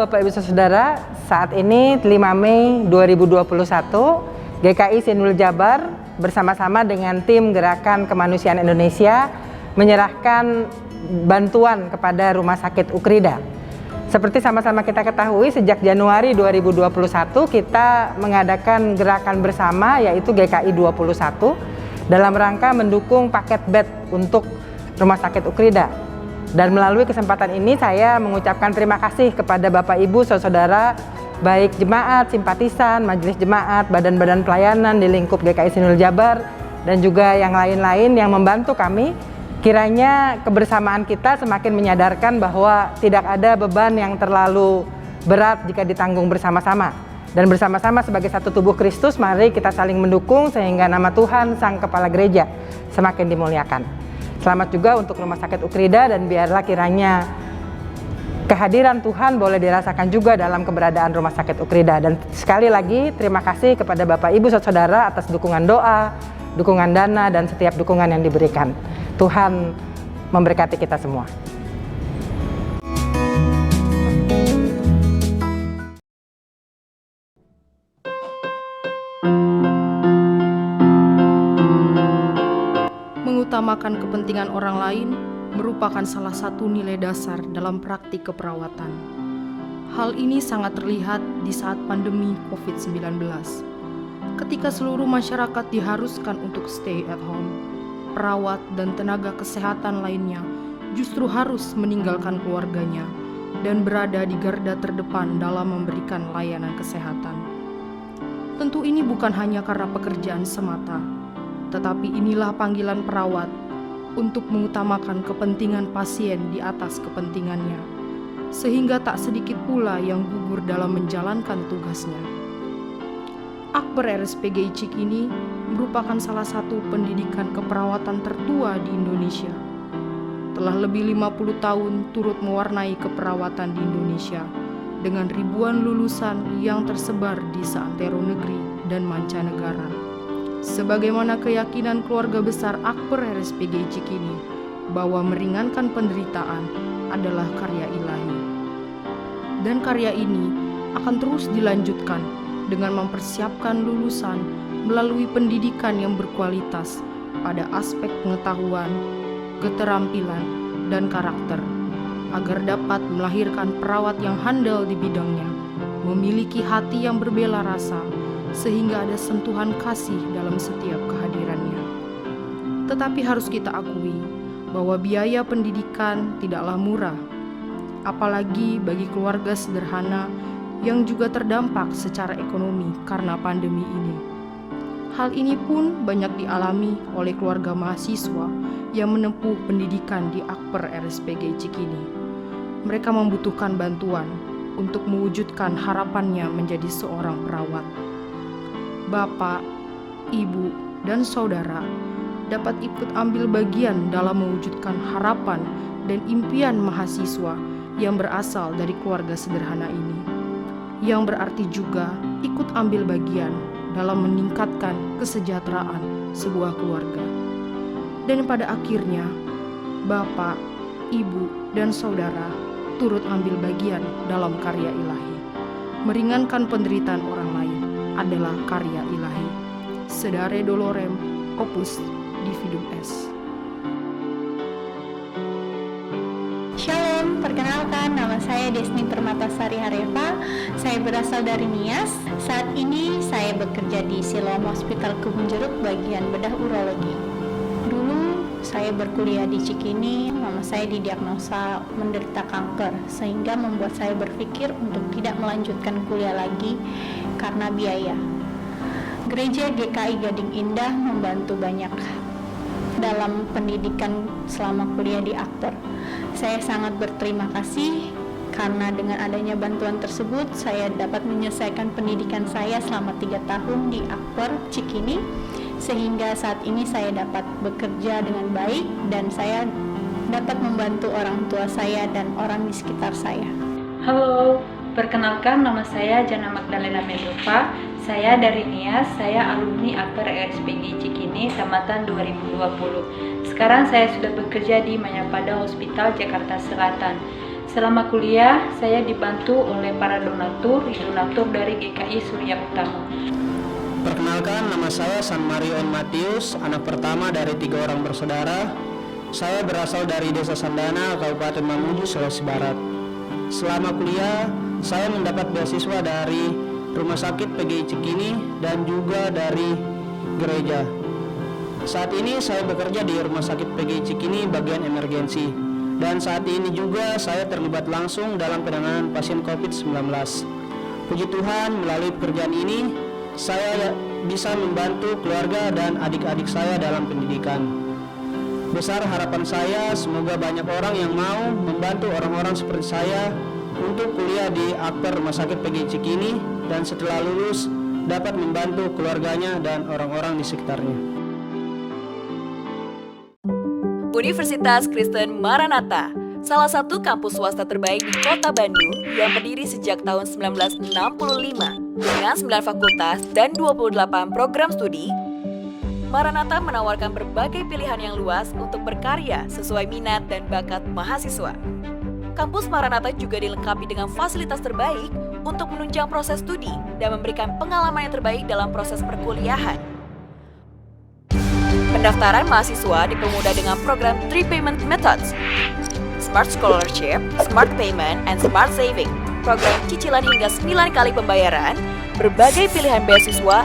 Bapak Ibu Saudara, saat ini 5 Mei 2021, GKI Sinul Jabar bersama-sama dengan tim Gerakan Kemanusiaan Indonesia menyerahkan bantuan kepada Rumah Sakit Ukrida. Seperti sama-sama kita ketahui, sejak Januari 2021 kita mengadakan gerakan bersama yaitu GKI 21 dalam rangka mendukung paket bed untuk Rumah Sakit Ukrida. Dan melalui kesempatan ini saya mengucapkan terima kasih kepada Bapak Ibu Saudara, baik jemaat, simpatisan, majelis jemaat, badan-badan pelayanan di lingkup GKI Sinul Jabar, dan juga yang lain-lain yang membantu kami. Kiranya kebersamaan kita semakin menyadarkan bahwa tidak ada beban yang terlalu berat jika ditanggung bersama-sama. Dan bersama-sama sebagai satu tubuh Kristus, mari kita saling mendukung sehingga nama Tuhan Sang Kepala Gereja semakin dimuliakan. Selamat juga untuk Rumah Sakit Ukrida, dan biarlah kiranya kehadiran Tuhan boleh dirasakan juga dalam keberadaan Rumah Sakit Ukrida. Dan sekali lagi terima kasih kepada Bapak Ibu Saudara atas dukungan doa, dukungan dana, dan setiap dukungan yang diberikan. Tuhan memberkati kita semua. Mengutamakan kepentingan orang lain merupakan salah satu nilai dasar dalam praktik keperawatan. Hal ini sangat terlihat di saat pandemi COVID-19. Ketika seluruh masyarakat diharuskan untuk stay at home, perawat dan tenaga kesehatan lainnya justru harus meninggalkan keluarganya dan berada di garda terdepan dalam memberikan layanan kesehatan. Tentu ini bukan hanya karena pekerjaan semata, tetapi inilah panggilan perawat untuk mengutamakan kepentingan pasien di atas kepentingannya, sehingga tak sedikit pula yang gugur dalam menjalankan tugasnya. Akper RSPGI Cikini merupakan salah satu pendidikan keperawatan tertua di Indonesia. Telah lebih 50 tahun turut mewarnai keperawatan di Indonesia dengan ribuan lulusan yang tersebar di seantero negeri dan mancanegara. Sebagaimana keyakinan keluarga besar Akper RSPGI Cikini bahwa meringankan penderitaan adalah karya ilahi. Dan karya ini akan terus dilanjutkan dengan mempersiapkan lulusan melalui pendidikan yang berkualitas pada aspek pengetahuan, keterampilan, dan karakter, agar dapat melahirkan perawat yang handal di bidangnya, memiliki hati yang berbela rasa, sehingga ada sentuhan kasih dalam setiap kehadirannya. Tetapi harus kita akui bahwa biaya pendidikan tidaklah murah, apalagi bagi keluarga sederhana yang juga terdampak secara ekonomi karena pandemi ini. Hal ini pun banyak dialami oleh keluarga mahasiswa yang menempuh pendidikan di Akper RSPGI Cikini. Mereka membutuhkan bantuan untuk mewujudkan harapannya menjadi seorang perawat. Bapak, Ibu, dan Saudara dapat ikut ambil bagian dalam mewujudkan harapan dan impian mahasiswa yang berasal dari keluarga sederhana ini, yang berarti juga ikut ambil bagian dalam meningkatkan kesejahteraan sebuah keluarga. Dan pada akhirnya, Bapak, Ibu, dan Saudara turut ambil bagian dalam karya ilahi. Meringankan penderitaan orang lain adalah karya ilahi. Sedare Dolorem Opus Dividum Est. Shalom, perkenalkan nama saya Desni Permatasari Hareva. Saya berasal dari Nias. Saat ini saya bekerja di Siloam Hospital Kebun Jeruk bagian bedah urologi. Dulu saya berkuliah di Cikini, mama saya didiagnosa menderita kanker, sehingga membuat saya berpikir untuk tidak melanjutkan kuliah lagi karena biaya. Gereja GKI Gading Indah membantu banyak dalam pendidikan selama kuliah di Akper. Saya sangat berterima kasih karena dengan adanya bantuan tersebut saya dapat menyelesaikan pendidikan saya selama 3 tahun di Akper Cikini, sehingga saat ini saya dapat bekerja dengan baik dan saya dapat membantu orang tua saya dan orang di sekitar saya. Halo, perkenalkan nama saya Jana Magdalena Mendova. Saya dari Nias, saya alumni Akper RSPGI Cikini tamatan 2020. Sekarang saya sudah bekerja di Mayapada Hospital Jakarta Selatan. Selama kuliah, saya dibantu oleh para donatur dari GKI Surya Utama. Perkenalkan, nama saya San Mario N. Matius, anak pertama dari 3 orang bersaudara. Saya berasal dari Desa Sandana, Kabupaten Mamuju, Sulawesi Barat. Selama kuliah, saya mendapat beasiswa dari Rumah Sakit PGI Cikini dan juga dari gereja. Saat ini saya bekerja di Rumah Sakit PGI Cikini bagian emergensi. Dan saat ini juga saya terlibat langsung dalam penanganan pasien COVID-19. Puji Tuhan, melalui pekerjaan ini, saya bisa membantu keluarga dan adik-adik saya dalam pendidikan. Besar harapan saya, semoga banyak orang yang mau membantu orang-orang seperti saya untuk kuliah di Akper Rumah Sakit PGI Cikini dan setelah lulus dapat membantu keluarganya dan orang-orang di sekitarnya. Universitas Kristen Maranatha, salah satu kampus swasta terbaik di kota Bandung yang berdiri sejak tahun 1965 dengan 9 fakultas dan 28 program studi. Maranatha menawarkan berbagai pilihan yang luas untuk berkarya sesuai minat dan bakat mahasiswa. Kampus Maranatha juga dilengkapi dengan fasilitas terbaik untuk menunjang proses studi dan memberikan pengalaman yang terbaik dalam proses perkuliahan. Pendaftaran mahasiswa dipermudah dengan program 3 payment methods, Smart Scholarship, Smart Payment, and Smart Saving, program cicilan hingga 9 kali pembayaran, berbagai pilihan beasiswa,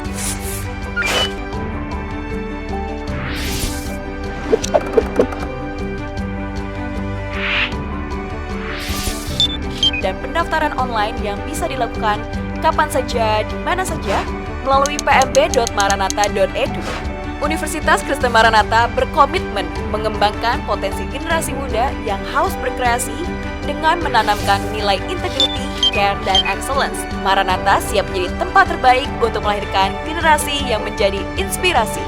dan pendaftaran online yang bisa dilakukan kapan saja, di mana saja, melalui pmb.maranatha.edu. Universitas Kristen Maranatha berkomitmen mengembangkan potensi generasi muda yang haus berkreasi dengan menanamkan nilai integrity, care, dan excellence. Maranatha siap menjadi tempat terbaik untuk melahirkan generasi yang menjadi inspirasi.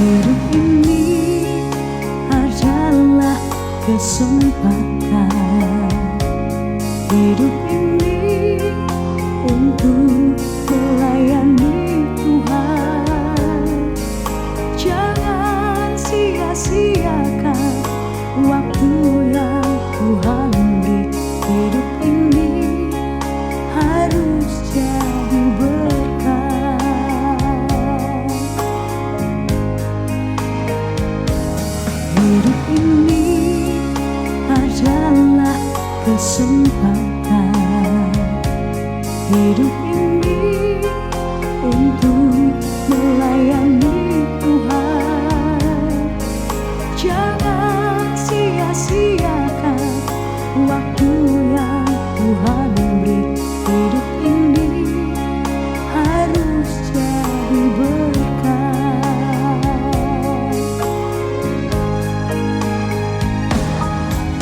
Hidup ini adalah kesempatan. Hidup ini untuk melayani Tuhan. Jangan sia-siakan waktu yang Tuhan beri. Hidup ini harus jadi berkah. Hidup ini adalah kesempatan. Hidup ini untuk melayani Tuhan. Jangan sia-siakan waktu yang Tuhan beri. Hidup ini harus jadi berkah.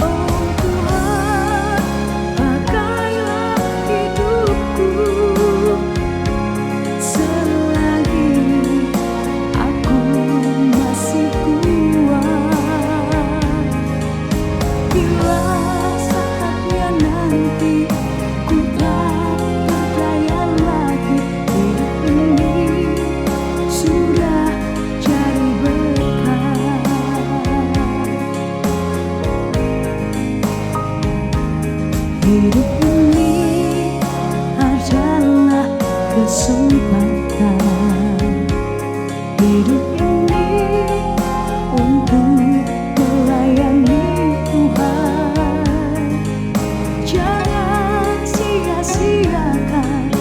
Oh Tuhan, pakailah hidupku selagi aku masih kuat. Bila saatnya nanti ku tak berdaya lagi, hidup ini sudah jadi berkah. Hidup ini adalah kesempatan. Hidup ini untuk melayani Tuhan. Jangan sia-siakan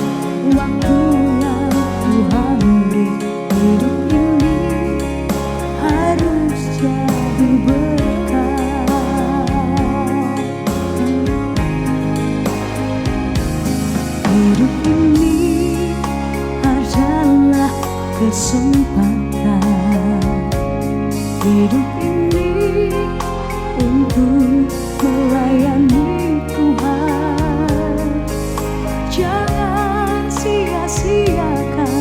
waktu yang Tuhan beri. Hidup ini harus jadi berkah. Hidup ini adalah kesempatan. Hidup ini untuk melayani Tuhan. Jangan sia-siakan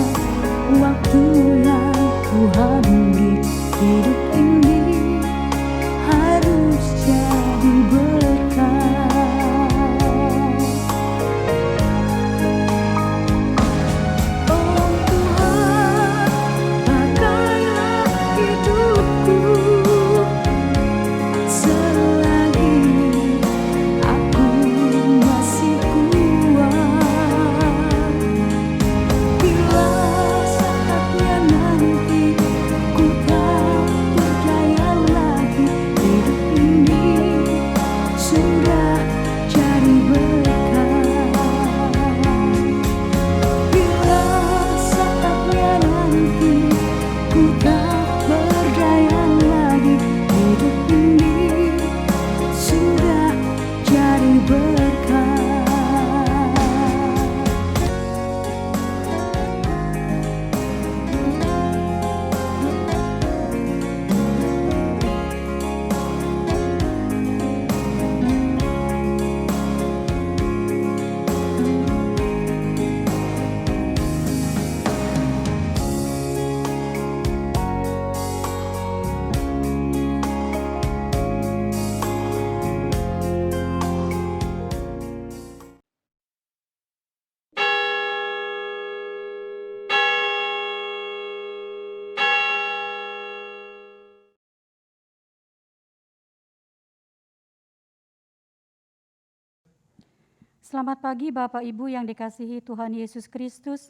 Selamat pagi Bapak Ibu yang dikasihi Tuhan Yesus Kristus.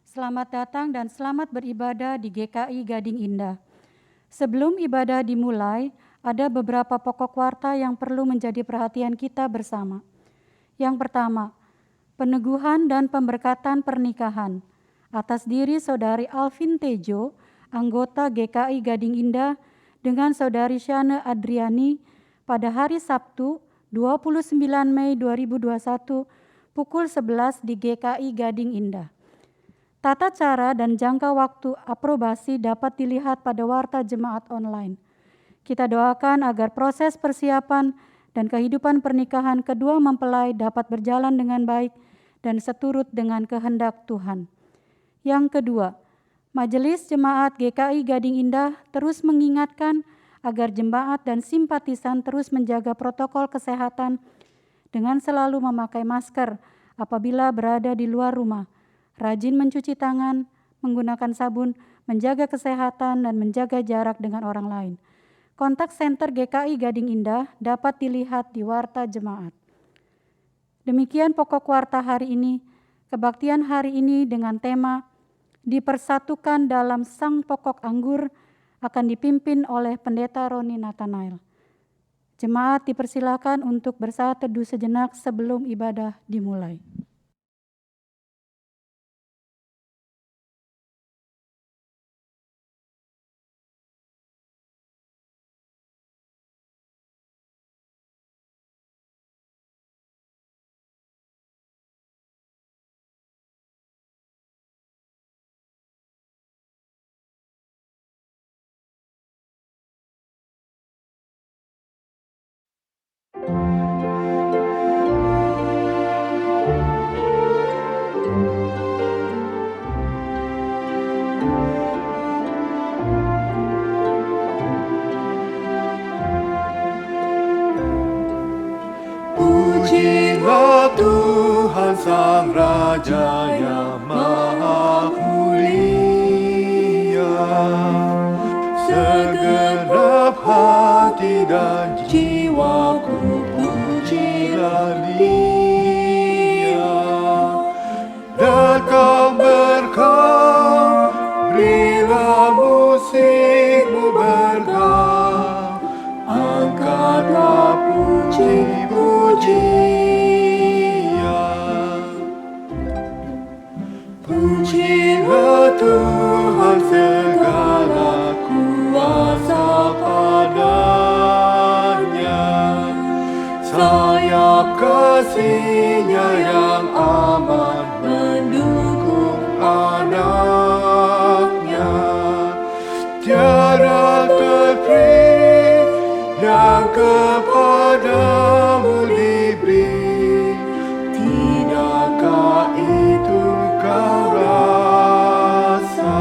Selamat datang dan selamat beribadah di GKI Gading Indah. Sebelum ibadah dimulai, ada beberapa pokok warta yang perlu menjadi perhatian kita bersama. Yang pertama, peneguhan dan pemberkatan pernikahan atas diri Saudari Alvin Tejo, anggota GKI Gading Indah, dengan Saudari Shane Adriani pada hari Sabtu 29 Mei 2021 pukul 11 di GKI Gading Indah. Tata cara dan jangka waktu aprobasi dapat dilihat pada warta jemaat online. Kita doakan agar proses persiapan dan kehidupan pernikahan kedua mempelai dapat berjalan dengan baik dan seturut dengan kehendak Tuhan. Yang kedua, Majelis Jemaat GKI Gading Indah terus mengingatkan agar jemaat dan simpatisan terus menjaga protokol kesehatan dengan selalu memakai masker apabila berada di luar rumah, rajin mencuci tangan, menggunakan sabun, menjaga kesehatan, dan menjaga jarak dengan orang lain. Kontak Center GKI Gading Indah dapat dilihat di warta jemaat. Demikian pokok warta hari ini. Kebaktian hari ini dengan tema Dipersatukan dalam Sang Pokok Anggur akan dipimpin oleh Pendeta Roni Nathanael. Jemaat dipersilakan untuk bersaat teduh sejenak sebelum ibadah dimulai. Pujilah Tuhan Sang Raja yang Maha Mulia, segenap hati dan jiwaku pujilah Dia. Datang berkah, berilah musikmu bergah, angkatlah puji-pujian. Pujilah Tuhan segala kuasa padanya, sayap kasih-Nya yang aman mendukung anak-Nya. Tiada terperi yang kepadamu diberi, tidakkah itu kau rasa?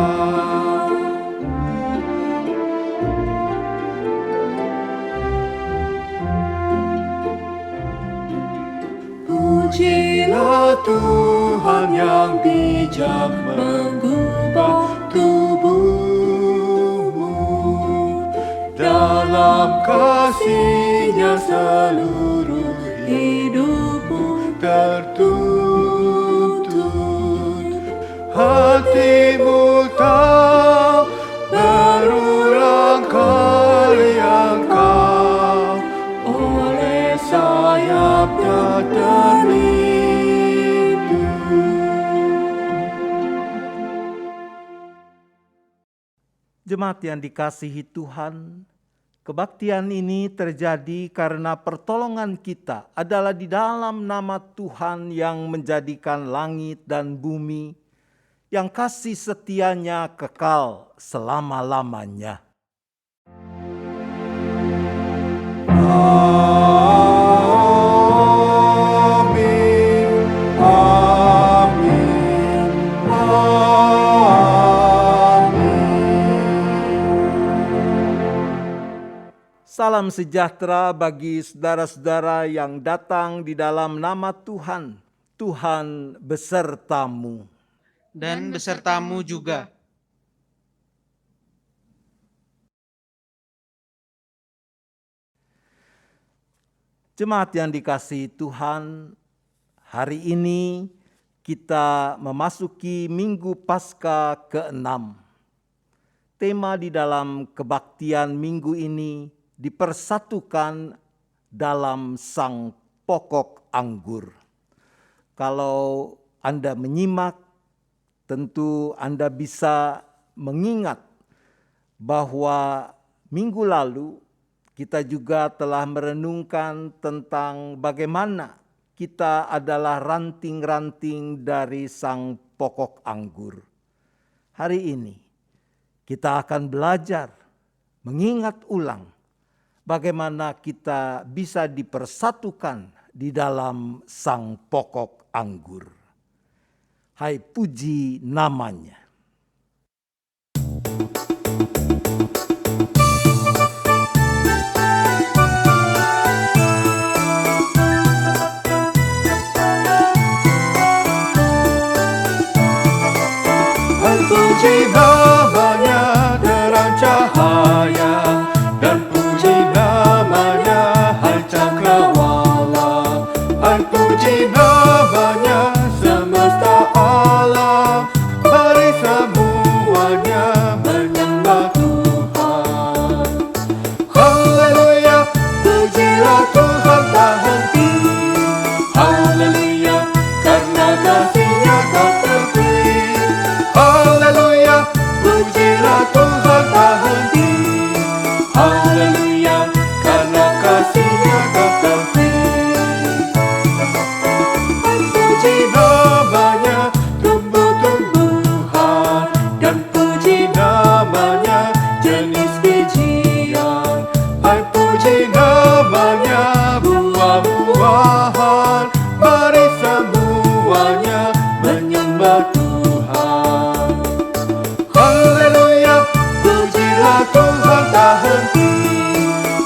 Pujilah Tuhan yang bijak mengubah tubuhmu, dalam kasih-Nya seluruh hidupmu tertuntut. Hatimu tak berulang kali engkau oleh sayap-Nya Jemaat yang dikasihi Tuhan, kebaktian ini terjadi karena pertolongan kita adalah di dalam nama Tuhan yang menjadikan langit dan bumi, yang kasih setia-Nya kekal selama-lamanya. Amin, amin, Salam sejahtera bagi saudara-saudara yang datang di dalam nama Tuhan. Tuhan besertamu. Dan besertamu juga. Jemaat yang dikasihi Tuhan, Hari ini kita memasuki Minggu Paskah ke-6. Tema di dalam kebaktian minggu ini dipersatukan dalam sang pokok anggur. Kalau Anda menyimak, tentu Anda bisa mengingat bahwa minggu lalu kita juga telah merenungkan tentang bagaimana kita adalah ranting-ranting dari sang pokok anggur. Hari ini kita akan belajar mengingat ulang bagaimana kita bisa dipersatukan di dalam sang pokok anggur. Hai puji namanya. Puji namanya terang cahaya, dan puji namanya hai cakrawala. Hai puji namanya semesta alam, mari semuanya menyembah Tuhan. Haleluya, pujilah Tuhan tak henti. Haleluya, karena kasih-Nya tak terhenti. Haleluya, pujilah Tuhan tak henti. Haleluya, karena kasih-Nya tak terhenti. Puji namanya tumbuh-tumbuhan, dan puji namanya jenis bijian. Hai puji namanya buah-buahan, mari semuanya menyembah Tuhan. Haleluya, pujilah Tuhan tak henti.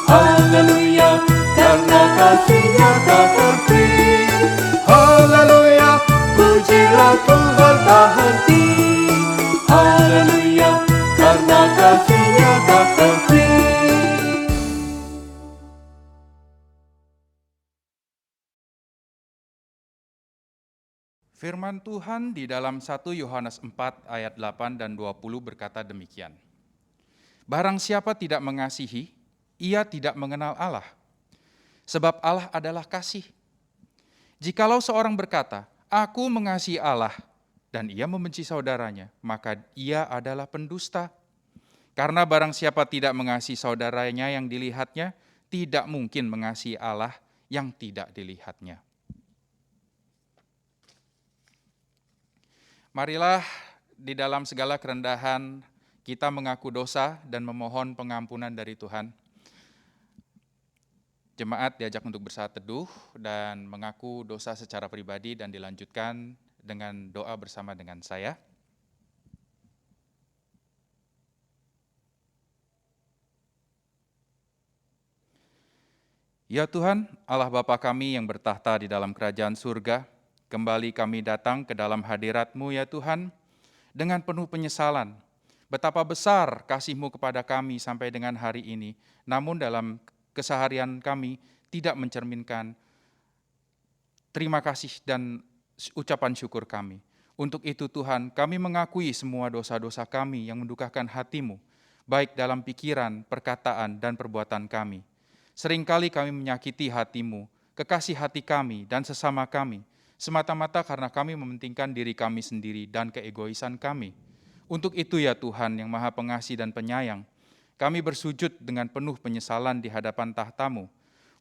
Haleluya, karena kasih-Nya tak terhenti. Haleluya, pujilah Tuhan tak henti. Haleluya, karena kasih-Nya tak terhenti. Firman Tuhan di dalam 1 Yohanes 4 ayat 8 dan 20 berkata demikian. Barang siapa tidak mengasihi, ia tidak mengenal Allah. Sebab Allah adalah kasih. Jikalau seorang berkata, aku mengasihi Allah, dan ia membenci saudaranya, maka ia adalah pendusta. Karena barang siapa tidak mengasihi saudaranya yang dilihatnya, tidak mungkin mengasihi Allah yang tidak dilihatnya. Marilah di dalam segala kerendahan kita mengaku dosa dan memohon pengampunan dari Tuhan. Jemaat diajak untuk bersaat teduh dan mengaku dosa secara pribadi dan dilanjutkan dengan doa bersama dengan saya. Ya Tuhan, Allah Bapa kami yang bertahta di dalam kerajaan surga, kembali kami datang ke dalam hadirat-Mu ya Tuhan, dengan penuh penyesalan. Betapa besar kasih-Mu kepada kami sampai dengan hari ini, namun dalam keseharian kami tidak mencerminkan terima kasih dan ucapan syukur kami. Untuk itu Tuhan, kami mengakui semua dosa-dosa kami yang mendukakan hati-Mu, baik dalam pikiran, perkataan, dan perbuatan kami. Seringkali kami menyakiti hati-Mu, kekasih hati kami, dan sesama kami, semata-mata karena kami mementingkan diri kami sendiri dan keegoisan kami. Untuk itu ya Tuhan yang Maha Pengasih dan Penyayang, kami bersujud dengan penuh penyesalan di hadapan tahta-Mu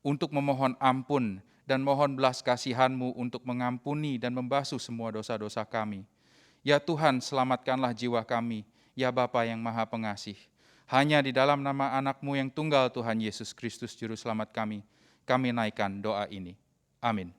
untuk memohon ampun dan mohon belas kasihan-Mu untuk mengampuni dan membasuh semua dosa-dosa kami. Ya Tuhan, selamatkanlah jiwa kami, ya Bapa yang Maha Pengasih. Hanya di dalam nama anak-Mu yang tunggal Tuhan Yesus Kristus Juru Selamat kami naikkan doa ini. Amin.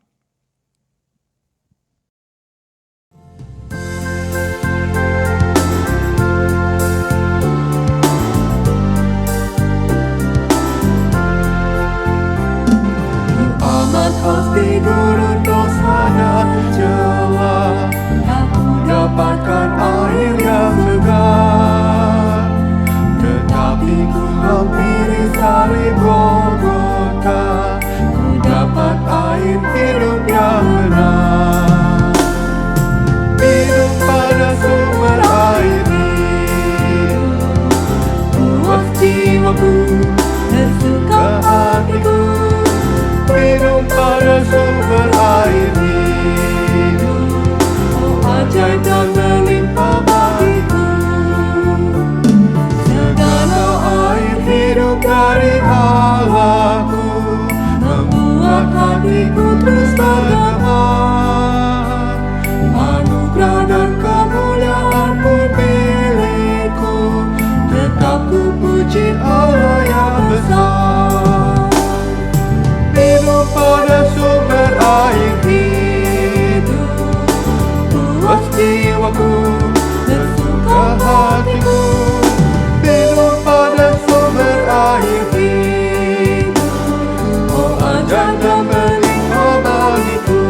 Amat pasti gurun dosanya celah, aku dapatkan air yang segar. Tetapi ku hampiri salib Golgota, ku dapat air hidup dari Allahku, membuat hatiku terus bergema. Anugerah dan kemuliaan pun milikku, tetap ku puji Allah yang besar. Minum pada sumber air hidup, puas jiwaku, tersuka hatiku. Minum pada sumber air hidup, oh ajar dan berlimpah bagiku.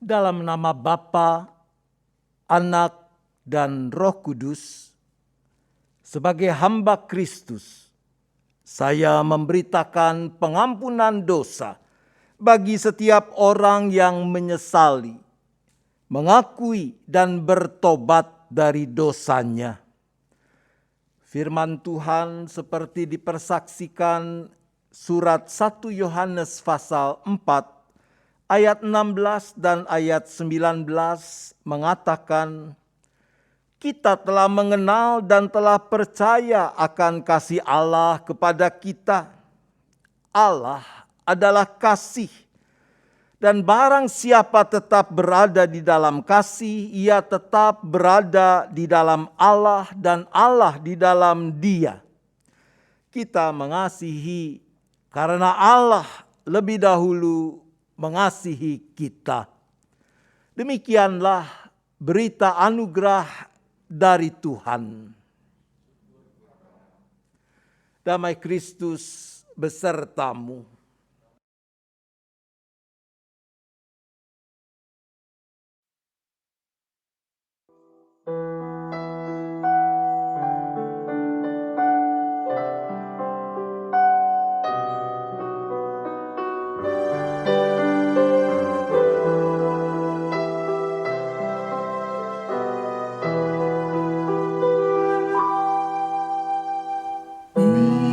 Dalam nama Bapa, Anak, dan Roh Kudus, sebagai hamba Kristus, saya memberitakan pengampunan dosa bagi setiap orang yang menyesali, mengakui, dan bertobat dari dosanya. Firman Tuhan seperti dipersaksikan surat 1 Yohanes pasal 4 ayat 16 dan ayat 19 mengatakan, kita telah mengenal dan telah percaya akan kasih Allah kepada kita. Allah adalah kasih, dan barang siapa tetap berada di dalam kasih, ia tetap berada di dalam Allah dan Allah di dalam Dia. Kita mengasihi karena Allah lebih dahulu mengasihi kita. Demikianlah berita anugerah dari Tuhan. Damai Kristus besertamu.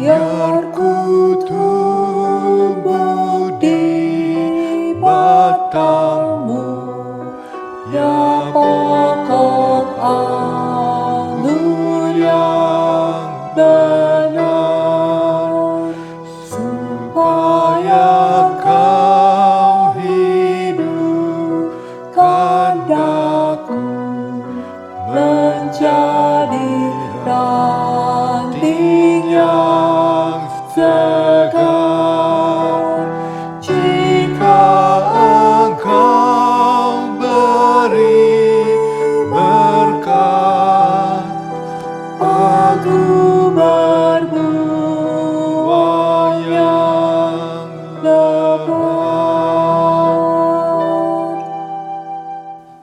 Biar ku tumbuh di batangmu, ya pokok anggur yang benar, supaya kau hidupkan daku menjadi ranting yang segar. Jika engkau beri berkat, aku berbuah yang lebat.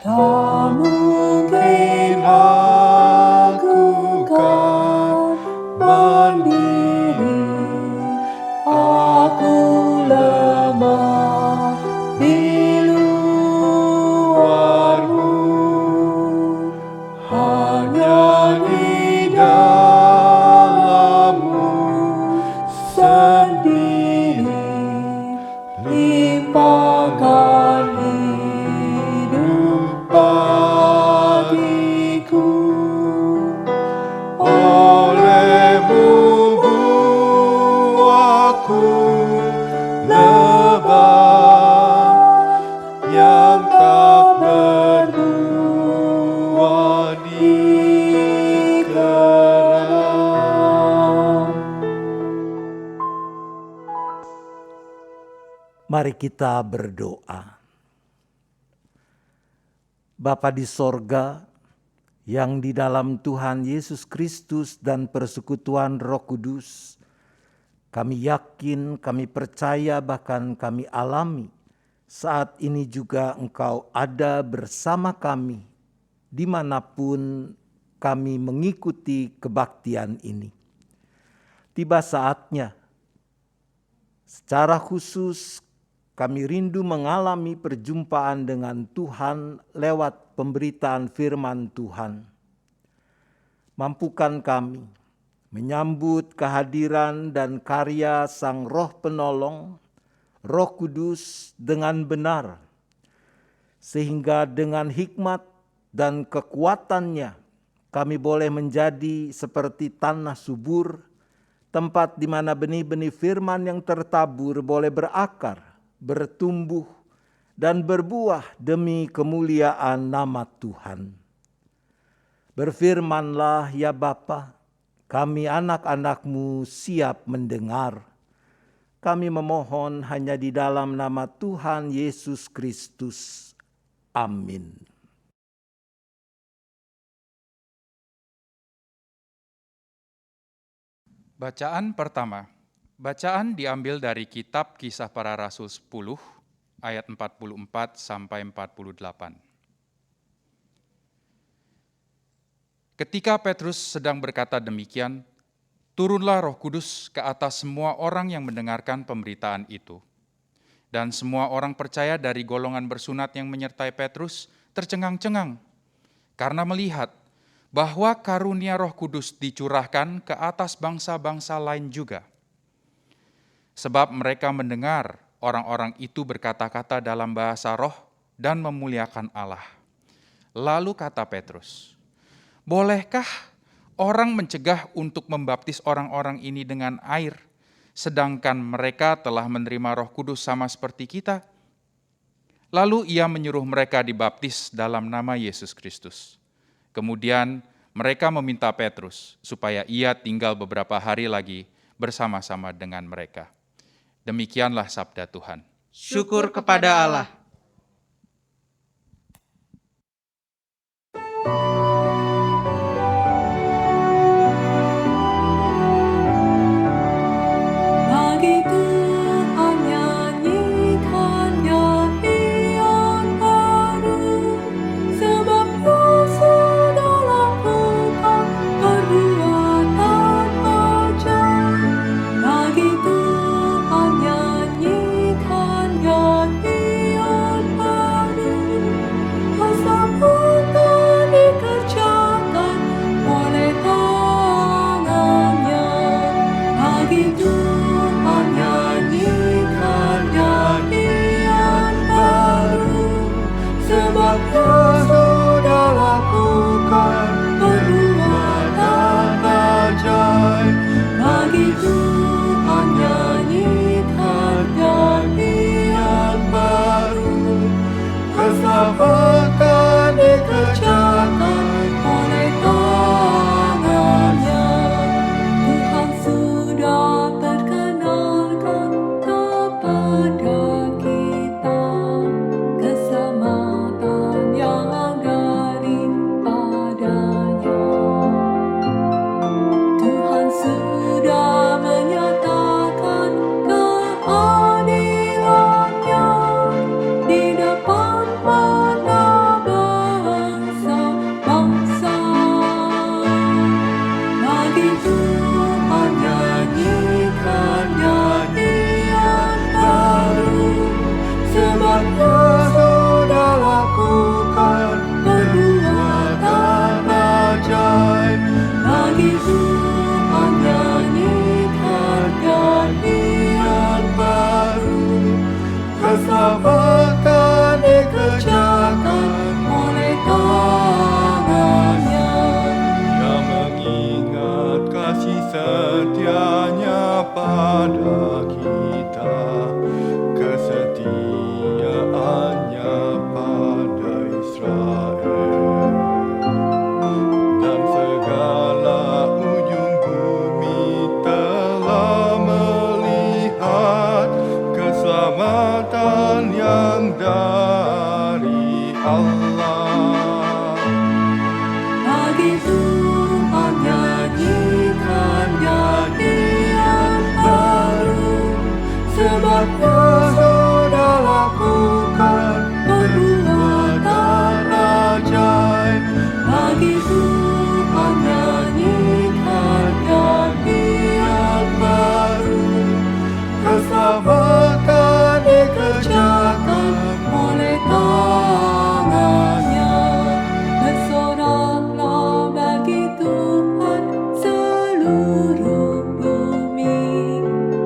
Tak mungkin aku kan mandiri, aku lemah di luarmu. Hanya di dalammu sendiri limpahkan hidup bagiku. Olehmu buahku lebat, yang tak berbuah di kerang. Mari kita berdoa. Bapa di sorga, yang di dalam Tuhan Yesus Kristus dan persekutuan Roh Kudus, kami yakin, kami percaya, bahkan kami alami saat ini juga Engkau ada bersama kami dimanapun kami mengikuti kebaktian ini. Tiba saatnya, secara khusus kami rindu mengalami perjumpaan dengan Tuhan lewat pemberitaan firman Tuhan. Mampukan kami menyambut kehadiran dan karya Sang Roh Penolong, Roh Kudus dengan benar, sehingga dengan hikmat dan kekuatannya kami boleh menjadi seperti tanah subur, tempat di mana benih-benih firman yang tertabur boleh berakar, bertumbuh, dan berbuah demi kemuliaan nama Tuhan. Berfirmanlah ya Bapa, kami anak-anak-Mu siap mendengar. Kami memohon hanya di dalam nama Tuhan Yesus Kristus. Amin. Bacaan pertama. Bacaan diambil dari kitab Kisah Para Rasul 10 ayat 44 sampai 48. Ketika Petrus sedang berkata demikian, turunlah Roh Kudus ke atas semua orang yang mendengarkan pemberitaan itu. Dan semua orang percaya dari golongan bersunat yang menyertai Petrus tercengang-cengang karena melihat bahwa karunia Roh Kudus dicurahkan ke atas bangsa-bangsa lain juga. Sebab mereka mendengar orang-orang itu berkata-kata dalam bahasa roh dan memuliakan Allah. Lalu kata Petrus, bolehkah orang mencegah untuk membaptis orang-orang ini dengan air, sedangkan mereka telah menerima Roh Kudus sama seperti kita? Lalu ia menyuruh mereka dibaptis dalam nama Yesus Kristus. Kemudian mereka meminta Petrus supaya ia tinggal beberapa hari lagi bersama-sama dengan mereka. Demikianlah sabda Tuhan. Syukur kepada Allah.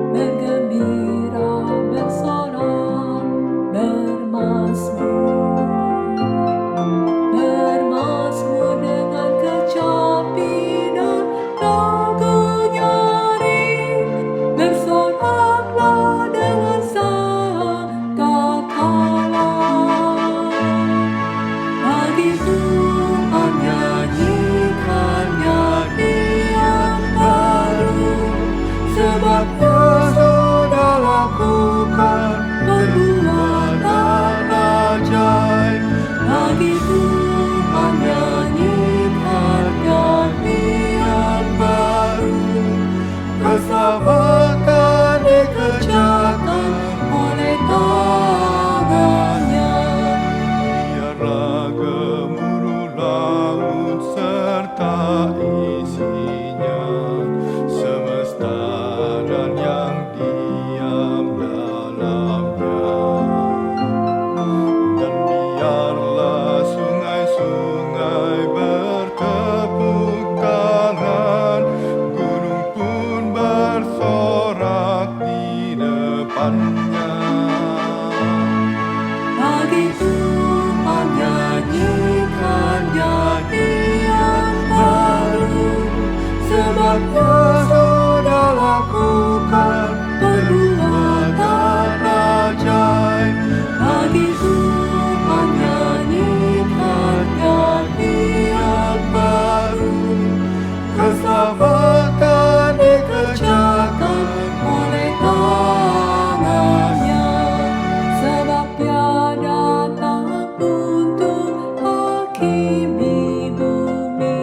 Bergembira bersorak bermasmur. menghakimi bumi,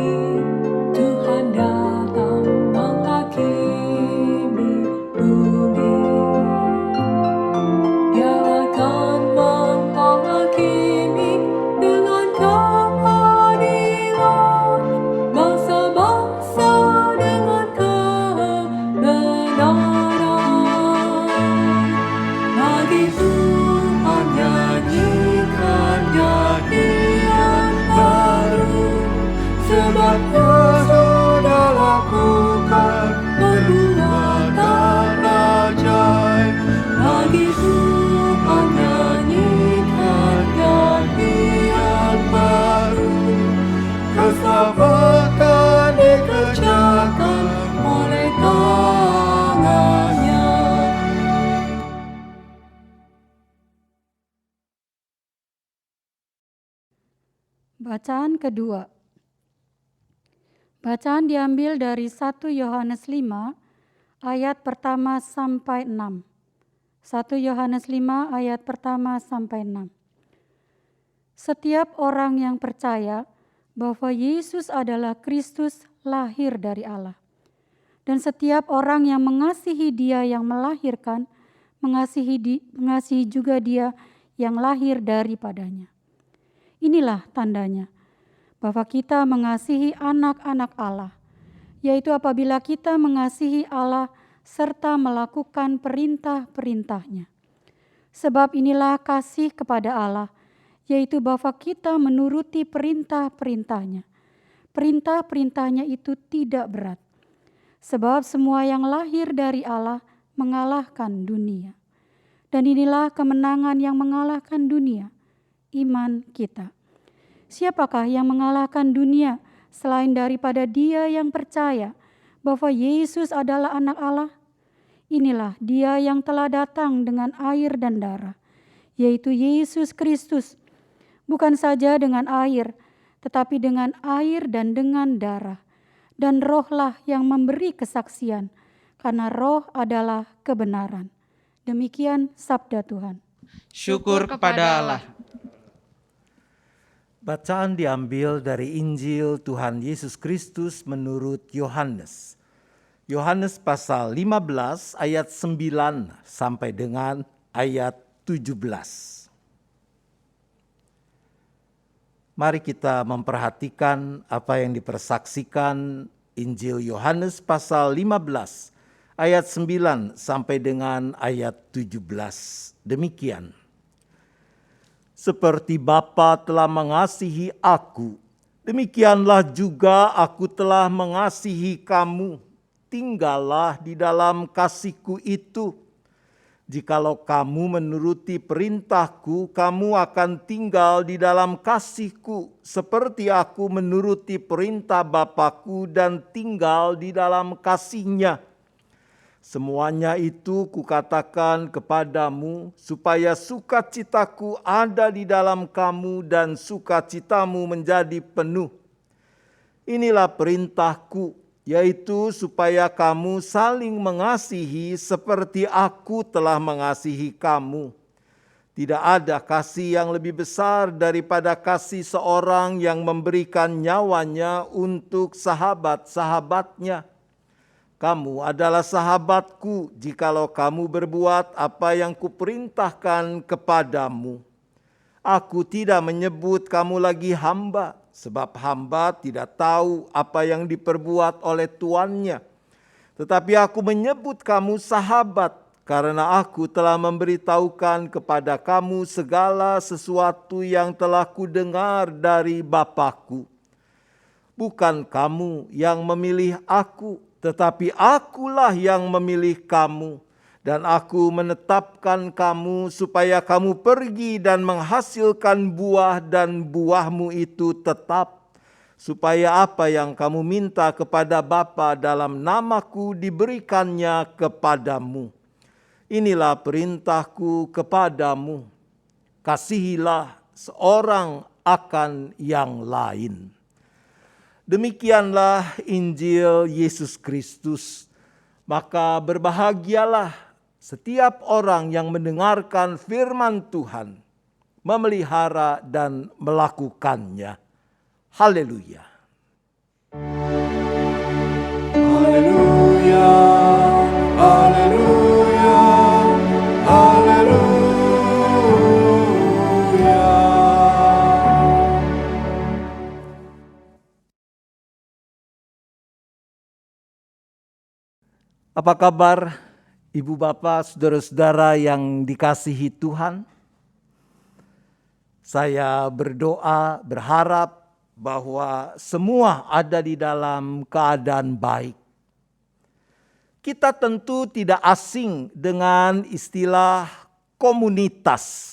Tuhan datang menghakimi bumi. Dia akan menghakimi dengan keadilan bangsa-bangsa dengan kebenaran. Bagi Tuhan nyanyikan nyanyian baru, sebab Dia sudah lakukan perbuatan ajaib. Bagi Tuhan nyanyikan nyanyian baru, keselamatan dikerjakan oleh tangannya. Bacaan kedua. Bacaan diambil dari 1 Yohanes 5 ayat pertama sampai 6. 1 Yohanes 5 ayat pertama sampai 6. Setiap orang yang percaya bahwa Yesus adalah Kristus lahir dari Allah. Dan setiap orang yang mengasihi Dia yang melahirkan, mengasihi juga Dia yang lahir daripadanya. Inilah tandanya bahwa kita mengasihi anak-anak Allah, yaitu apabila kita mengasihi Allah serta melakukan perintah-perintah-Nya. Sebab inilah kasih kepada Allah, yaitu bahwa kita menuruti perintah-perintah-Nya. Perintah-perintah-Nya itu tidak berat, sebab semua yang lahir dari Allah mengalahkan dunia. Dan inilah kemenangan yang mengalahkan dunia, iman kita. Siapakah yang mengalahkan dunia selain daripada dia yang percaya bahwa Yesus adalah anak Allah? Inilah Dia yang telah datang dengan air dan darah, yaitu Yesus Kristus, bukan saja dengan air, tetapi dengan air dan dengan darah. Dan Rohlah yang memberi kesaksian, karena Roh adalah kebenaran. Demikian sabda Tuhan. Syukur kepada Allah. Bacaan diambil dari Injil Tuhan Yesus Kristus menurut Yohanes. Yohanes pasal 15 ayat 9 sampai dengan ayat 17. Mari kita memperhatikan apa yang dipersaksikan Injil Yohanes pasal 15 ayat 9 sampai dengan ayat 17. Demikian. Seperti Bapa telah mengasihi aku, demikianlah juga aku telah mengasihi kamu. Tinggallah di dalam kasihku itu. Jikalau kamu menuruti perintahku, kamu akan tinggal di dalam kasihku, seperti aku menuruti perintah Bapa-Ku dan tinggal di dalam kasih-Nya. Semuanya itu kukatakan kepadamu, supaya sukacitaku ada di dalam kamu dan sukacitamu menjadi penuh. Inilah perintahku, yaitu supaya kamu saling mengasihi seperti aku telah mengasihi kamu. Tidak ada kasih yang lebih besar daripada kasih seorang yang memberikan nyawanya untuk sahabat-sahabatnya. Kamu adalah sahabatku jikalau kamu berbuat apa yang kuperintahkan kepadamu. Aku tidak menyebut kamu lagi hamba, sebab hamba tidak tahu apa yang diperbuat oleh tuannya. Tetapi aku menyebut kamu sahabat, karena aku telah memberitahukan kepada kamu segala sesuatu yang telah kudengar dari Bapa-Ku. Bukan kamu yang memilih aku, tetapi akulah yang memilih kamu, dan aku menetapkan kamu supaya kamu pergi dan menghasilkan buah, dan buahmu itu tetap, supaya apa yang kamu minta kepada Bapa dalam namaku diberikannya kepadamu. Inilah perintahku kepadamu, kasihilah seorang akan yang lain. Demikianlah Injil Yesus Kristus. Maka berbahagialah setiap orang yang mendengarkan firman Tuhan, memelihara dan melakukannya. Haleluya. Haleluya, haleluya, haleluya. Apa kabar Ibu Bapak, Saudara-saudara yang dikasihi Tuhan? Saya berdoa, berharap bahwa semua ada di dalam keadaan baik. Kita tentu tidak asing dengan istilah komunitas.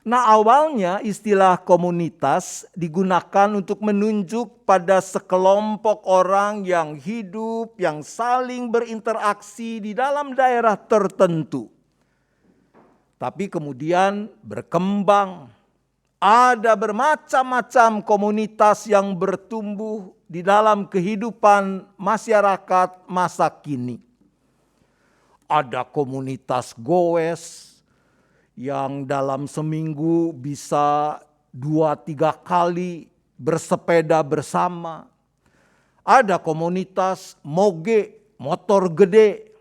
Nah, awalnya istilah komunitas digunakan untuk menunjuk pada sekelompok orang yang hidup, yang saling berinteraksi di dalam daerah tertentu. Tapi kemudian berkembang, ada bermacam-macam komunitas yang bertumbuh di dalam kehidupan masyarakat masa kini. Ada komunitas goes, yang dalam seminggu bisa 2-3 kali bersepeda bersama. Ada komunitas moge, motor gede.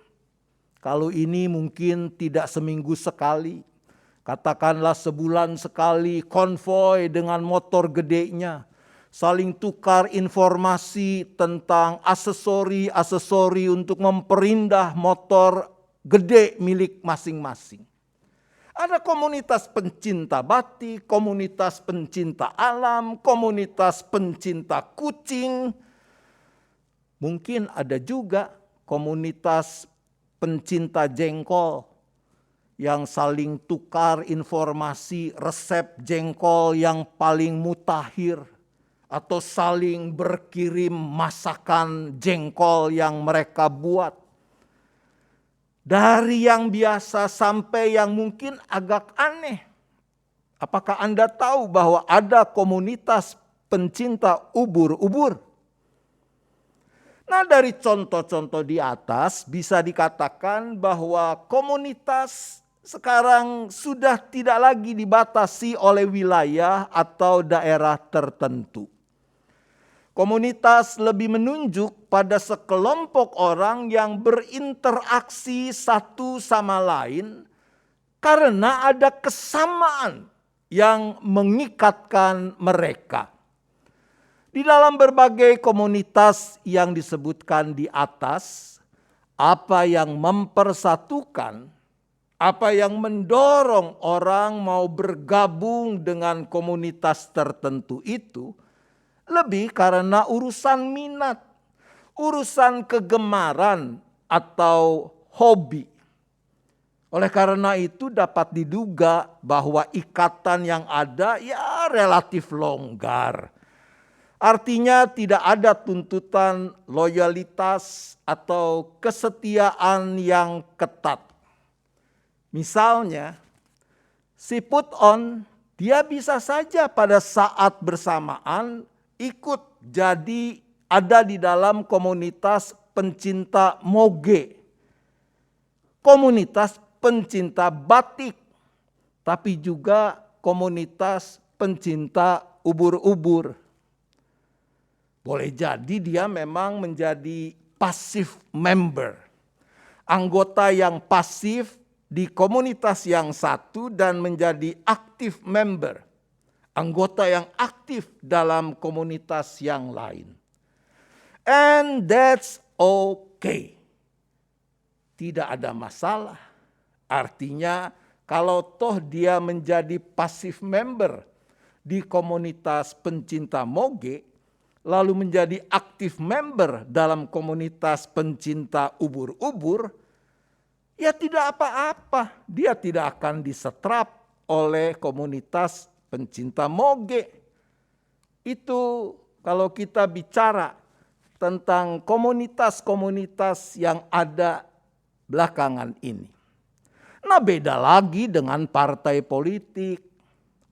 Kalau ini mungkin tidak seminggu sekali. Katakanlah sebulan sekali konvoi dengan motor gedenya. Saling tukar informasi tentang aksesori-aksesori untuk memperindah motor gede milik masing-masing. Ada komunitas pencinta batik, komunitas pencinta alam, komunitas pencinta kucing. Mungkin ada juga komunitas pencinta jengkol yang saling tukar informasi resep jengkol yang paling mutakhir. Atau saling berkirim masakan jengkol yang mereka buat. Dari yang biasa sampai yang mungkin agak aneh. Apakah Anda tahu bahwa ada komunitas pencinta ubur-ubur? Nah, dari contoh-contoh di atas bisa dikatakan bahwa komunitas sekarang sudah tidak lagi dibatasi oleh wilayah atau daerah tertentu. Komunitas lebih menunjuk pada sekelompok orang yang berinteraksi satu sama lain karena ada kesamaan yang mengikatkan mereka. Di dalam berbagai komunitas yang disebutkan di atas, apa yang mempersatukan, apa yang mendorong orang mau bergabung dengan komunitas tertentu itu, lebih karena urusan minat, urusan kegemaran atau hobi. Oleh karena itu dapat diduga bahwa ikatan yang ada ya relatif longgar. Artinya tidak ada tuntutan loyalitas atau kesetiaan yang ketat. Misalnya, si put on, dia bisa saja pada saat bersamaan ikut jadi ada di dalam komunitas pencinta moge, komunitas pencinta batik, tapi juga komunitas pencinta ubur-ubur. Boleh jadi dia memang menjadi passive member, anggota yang pasif di komunitas yang satu dan menjadi active member, anggota yang aktif dalam komunitas yang lain. And that's okay. Tidak ada masalah. Artinya kalau toh dia menjadi passive member di komunitas pencinta moge, lalu menjadi aktif member dalam komunitas pencinta ubur-ubur, ya tidak apa-apa. Dia tidak akan disetrap oleh komunitas pencinta moge. Itu kalau kita bicara tentang komunitas-komunitas yang ada belakangan ini. Nah, beda lagi dengan partai politik.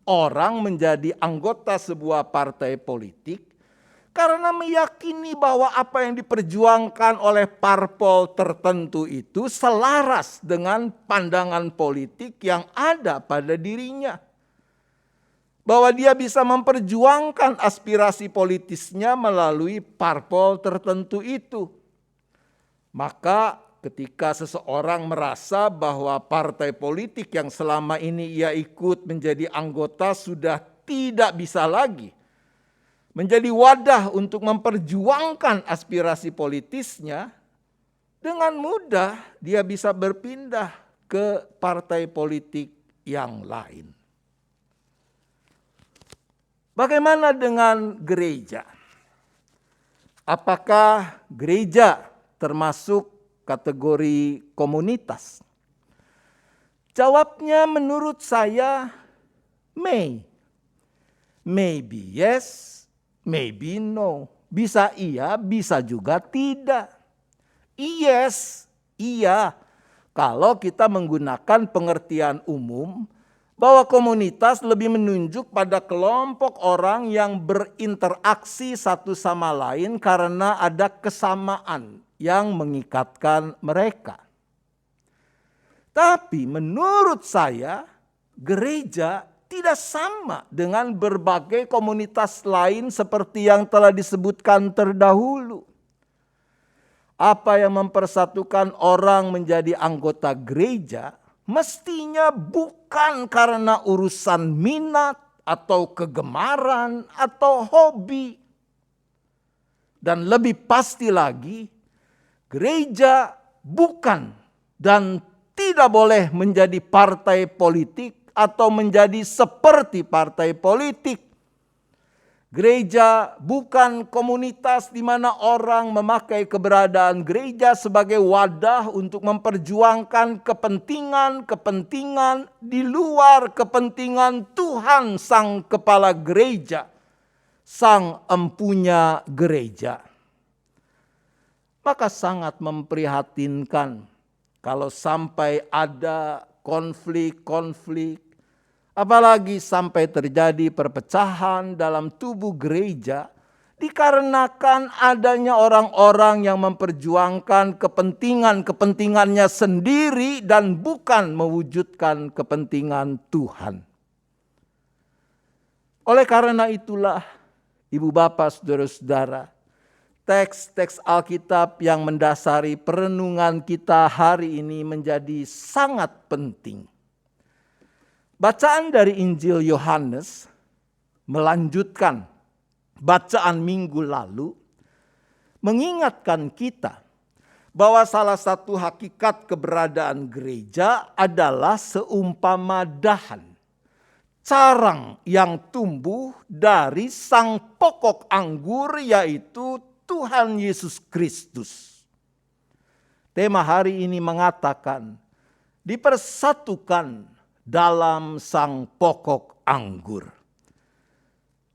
Orang menjadi anggota sebuah partai politik karena meyakini bahwa apa yang diperjuangkan oleh parpol tertentu itu selaras dengan pandangan politik yang ada pada dirinya. bahwa dia bisa memperjuangkan aspirasi politisnya melalui parpol tertentu itu. Maka ketika seseorang merasa bahwa partai politik yang selama ini ia ikut menjadi anggota sudah tidak bisa lagi menjadi wadah untuk memperjuangkan aspirasi politisnya, dengan mudah dia bisa berpindah ke partai politik yang lain. Bagaimana dengan gereja? Apakah gereja termasuk kategori komunitas? Jawabnya menurut saya maybe yes, maybe no. Bisa iya, bisa juga tidak. Yes, iya. Kalau kita menggunakan pengertian umum bahwa komunitas lebih menunjuk pada kelompok orang yang berinteraksi satu sama lain karena ada kesamaan yang mengikatkan mereka. Tapi menurut saya, gereja tidak sama dengan berbagai komunitas lain seperti yang telah disebutkan terdahulu. Apa yang mempersatukan orang menjadi anggota gereja mestinya bukan karena urusan minat atau kegemaran atau hobi. Dan lebih pasti lagi, gereja bukan dan tidak boleh menjadi partai politik atau menjadi seperti partai politik. Gereja bukan komunitas di mana orang memakai keberadaan gereja sebagai wadah untuk memperjuangkan kepentingan di luar kepentingan Tuhan Sang Kepala Gereja, Sang Empunya Gereja. Maka sangat memprihatinkan kalau sampai ada konflik, apalagi sampai terjadi perpecahan dalam tubuh gereja dikarenakan adanya orang-orang yang memperjuangkan kepentingannya sendiri dan bukan mewujudkan kepentingan Tuhan. Oleh karena itulah, Ibu Bapak, Saudara-saudara, teks-teks Alkitab yang mendasari perenungan kita hari ini menjadi sangat penting. Bacaan dari Injil Yohanes melanjutkan bacaan minggu lalu, mengingatkan kita bahwa salah satu hakikat keberadaan gereja adalah seumpama dahan, carang yang tumbuh dari sang pokok anggur, yaitu Tuhan Yesus Kristus. Tema hari ini mengatakan dipersatukan dalam sang pokok anggur.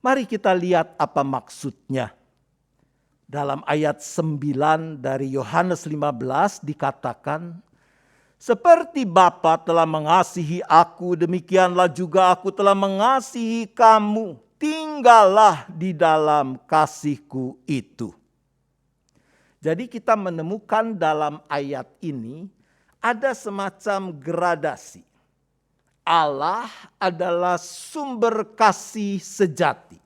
Mari kita lihat apa maksudnya. Dalam ayat 9 dari Yohanes 15 dikatakan, seperti Bapa telah mengasihi aku, demikianlah juga aku telah mengasihi kamu. Tinggallah di dalam kasihku itu. Jadi kita menemukan dalam ayat ini ada semacam gradasi. Allah adalah sumber kasih sejati.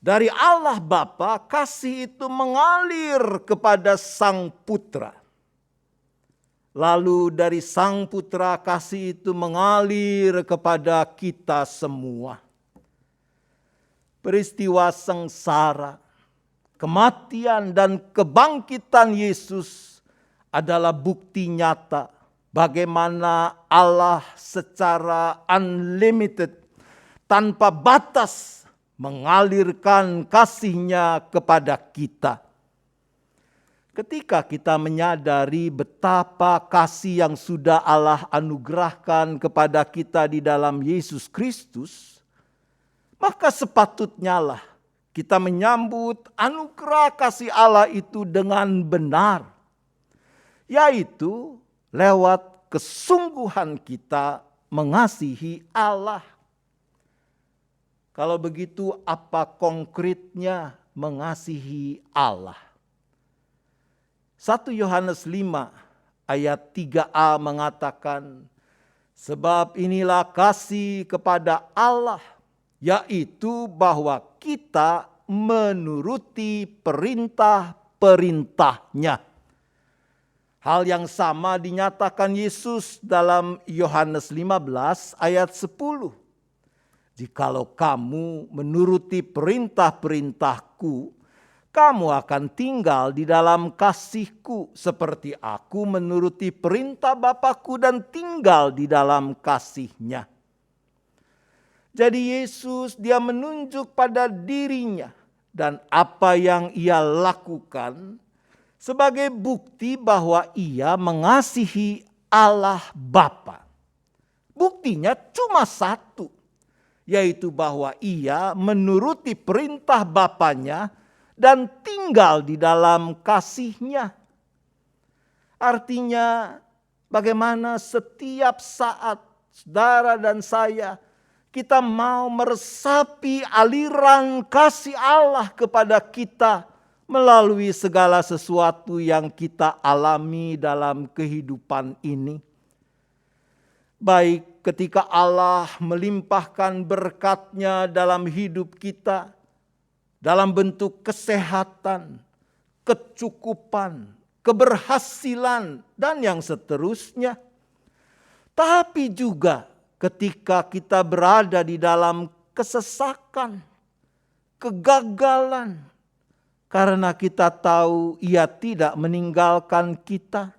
Dari Allah Bapa, kasih itu mengalir kepada Sang Putra. Lalu dari Sang Putra, kasih itu mengalir kepada kita semua. Peristiwa sengsara, kematian dan kebangkitan Yesus adalah bukti nyata bagaimana Allah secara unlimited, tanpa batas, mengalirkan kasih-Nya kepada kita. Ketika kita menyadari betapa kasih yang sudah Allah anugerahkan kepada kita di dalam Yesus Kristus, maka sepatutnya lah kita menyambut anugerah kasih Allah itu dengan benar, yaitu lewat kesungguhan kita mengasihi Allah. Kalau begitu, apa konkretnya mengasihi Allah? 1 Yohanes 5 ayat 3a mengatakan, sebab inilah kasih kepada Allah, yaitu bahwa kita menuruti perintah-perintahnya. Hal yang sama dinyatakan Yesus dalam Yohanes 15 ayat 10. Jikalau kamu menuruti perintah-perintahku, kamu akan tinggal di dalam kasihku seperti aku menuruti perintah Bapakku dan tinggal di dalam kasihnya. Jadi Yesus dia menunjuk pada dirinya dan apa yang ia lakukan sebagai bukti bahwa ia mengasihi Allah Bapa. Buktinya cuma satu, yaitu bahwa ia menuruti perintah Bapanya dan tinggal di dalam kasihnya. Artinya bagaimana setiap saat saudara dan saya kita mau meresapi aliran kasih Allah kepada kita melalui segala sesuatu yang kita alami dalam kehidupan ini. Baik ketika Allah melimpahkan berkat-Nya dalam hidup kita, dalam bentuk kesehatan, kecukupan, keberhasilan, dan yang seterusnya. Tapi juga ketika kita berada di dalam kesesakan, kegagalan, karena kita tahu Ia tidak meninggalkan kita.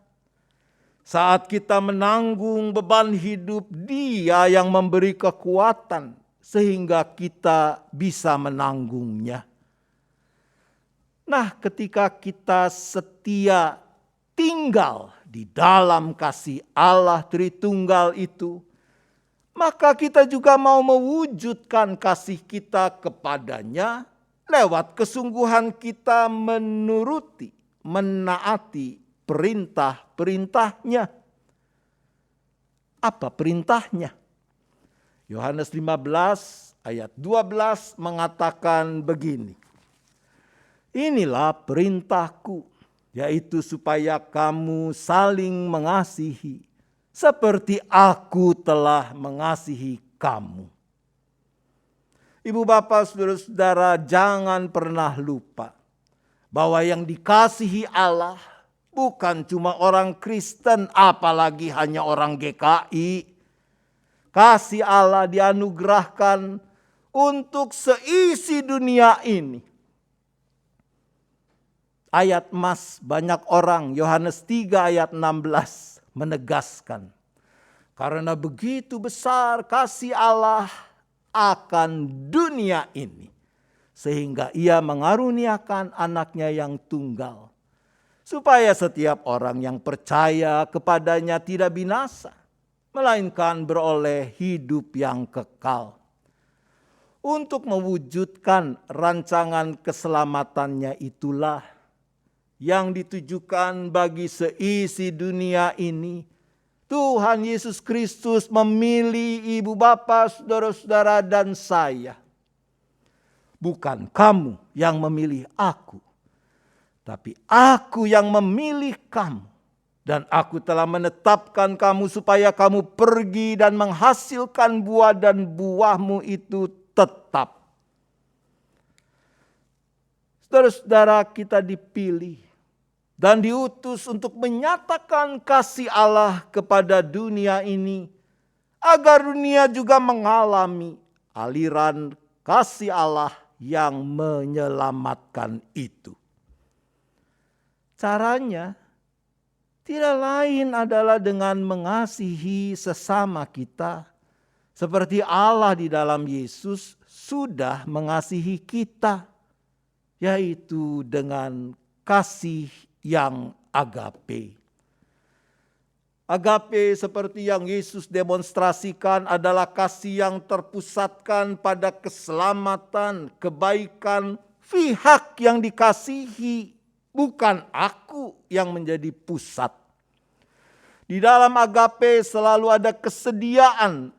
Saat kita menanggung beban hidup, Dia yang memberi kekuatan sehingga kita bisa menanggungnya. Nah, ketika kita setia tinggal di dalam kasih Allah Tritunggal itu, maka kita juga mau mewujudkan kasih kita kepadanya lewat kesungguhan kita menuruti, menaati perintah-perintahnya. Apa perintahnya? Yohanes 15 ayat 12 mengatakan begini. Inilah perintahku, yaitu supaya kamu saling mengasihi, seperti aku telah mengasihi kamu. Ibu bapak saudara-saudara, jangan pernah lupa bahwa yang dikasihi Allah bukan cuma orang Kristen, apalagi hanya orang GKI. Kasih Allah dianugerahkan untuk seisi dunia ini. Ayat emas banyak orang, Yohanes 3 ayat 16 menegaskan. Karena begitu besar kasih Allah akan dunia ini, sehingga Ia mengaruniakan anaknya yang tunggal, supaya setiap orang yang percaya kepadanya tidak binasa, melainkan beroleh hidup yang kekal. Untuk mewujudkan rancangan keselamatannya itulah yang ditujukan bagi seisi dunia ini, Tuhan Yesus Kristus memilih ibu bapa, saudara-saudara dan saya. Bukan kamu yang memilih aku, tapi aku yang memilih kamu. Dan aku telah menetapkan kamu supaya kamu pergi dan menghasilkan buah dan buahmu itu tetap. Saudara-saudara, kita dipilih dan diutus untuk menyatakan kasih Allah kepada dunia ini, agar dunia juga mengalami aliran kasih Allah yang menyelamatkan itu. Caranya tidak lain adalah dengan mengasihi sesama kita, seperti Allah di dalam Yesus sudah mengasihi kita, yaitu dengan kasih yang agape. Agape seperti yang Yesus demonstrasikan adalah kasih yang terpusatkan pada keselamatan, kebaikan pihak yang dikasihi, bukan aku yang menjadi pusat. Di dalam agape selalu ada kesediaan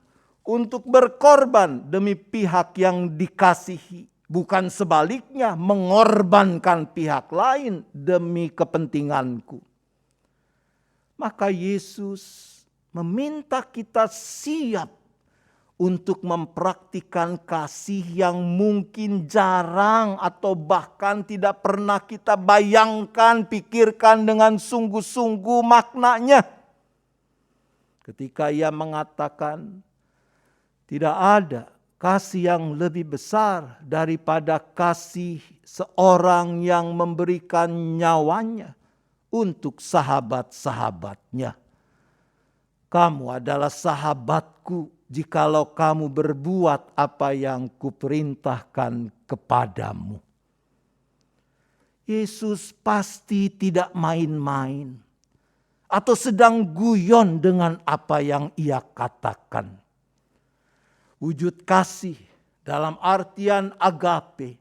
untuk berkorban demi pihak yang dikasihi. Bukan sebaliknya mengorbankan pihak lain demi kepentinganku. Maka Yesus meminta kita siap untuk mempraktikkan kasih yang mungkin jarang atau bahkan tidak pernah kita bayangkan, pikirkan dengan sungguh-sungguh maknanya. Ketika ia mengatakan, tidak ada kasih yang lebih besar daripada kasih seorang yang memberikan nyawanya untuk sahabat-sahabatnya. Kamu adalah sahabatku jikalau kamu berbuat apa yang kuperintahkan kepadamu. Yesus pasti tidak main-main atau sedang guyon dengan apa yang ia katakan. Wujud kasih dalam artian agape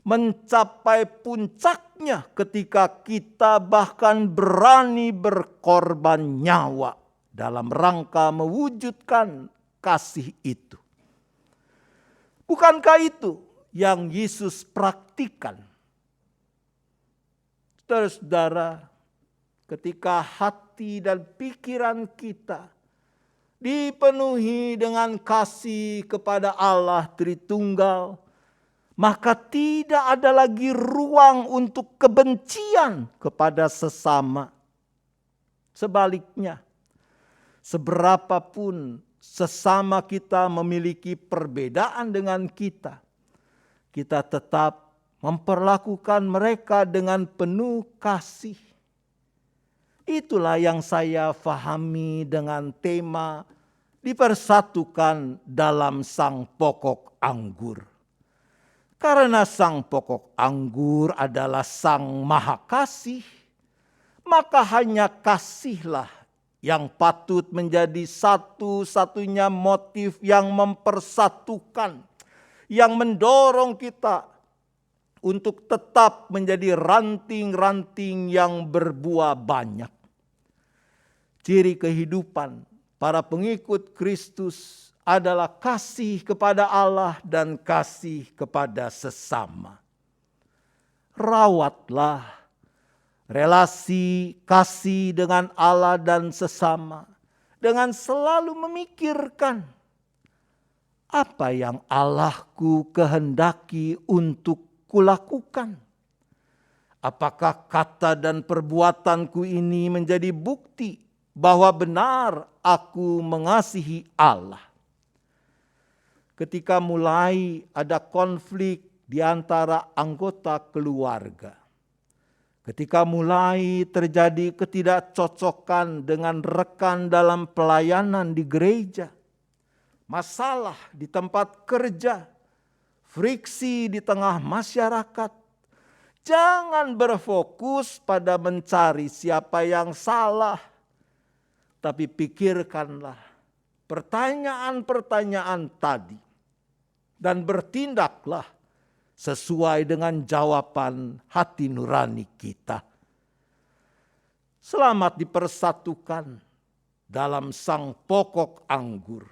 mencapai puncaknya ketika kita bahkan berani berkorban nyawa dalam rangka mewujudkan kasih itu. Bukankah itu yang Yesus praktikan? Saudara-saudara, ketika hati dan pikiran kita dipenuhi dengan kasih kepada Allah Tritunggal, maka tidak ada lagi ruang untuk kebencian kepada sesama. Sebaliknya, seberapapun sesama kita memiliki perbedaan dengan kita, kita tetap memperlakukan mereka dengan penuh kasih. Itulah yang saya fahami dengan tema dipersatukan dalam sang pokok anggur. Karena sang pokok anggur adalah sang maha kasih, maka hanya kasihlah yang patut menjadi satu-satunya motif yang mempersatukan, yang mendorong kita untuk tetap menjadi ranting-ranting yang berbuah banyak. Ciri kehidupan para pengikut Kristus adalah kasih kepada Allah dan kasih kepada sesama. Rawatlah relasi kasih dengan Allah dan sesama dengan selalu memikirkan apa yang Allahku kehendaki untuk kulakukan. Apakah kata dan perbuatanku ini menjadi bukti bahwa benar aku mengasihi Allah? Ketika mulai ada konflik di antara anggota keluarga, ketika mulai terjadi ketidakcocokan dengan rekan dalam pelayanan di gereja, masalah di tempat kerja, friksi di tengah masyarakat, jangan berfokus pada mencari siapa yang salah, tapi pikirkanlah pertanyaan-pertanyaan tadi dan bertindaklah sesuai dengan jawaban hati nurani kita. Selamat dipersatukan dalam sang pokok anggur.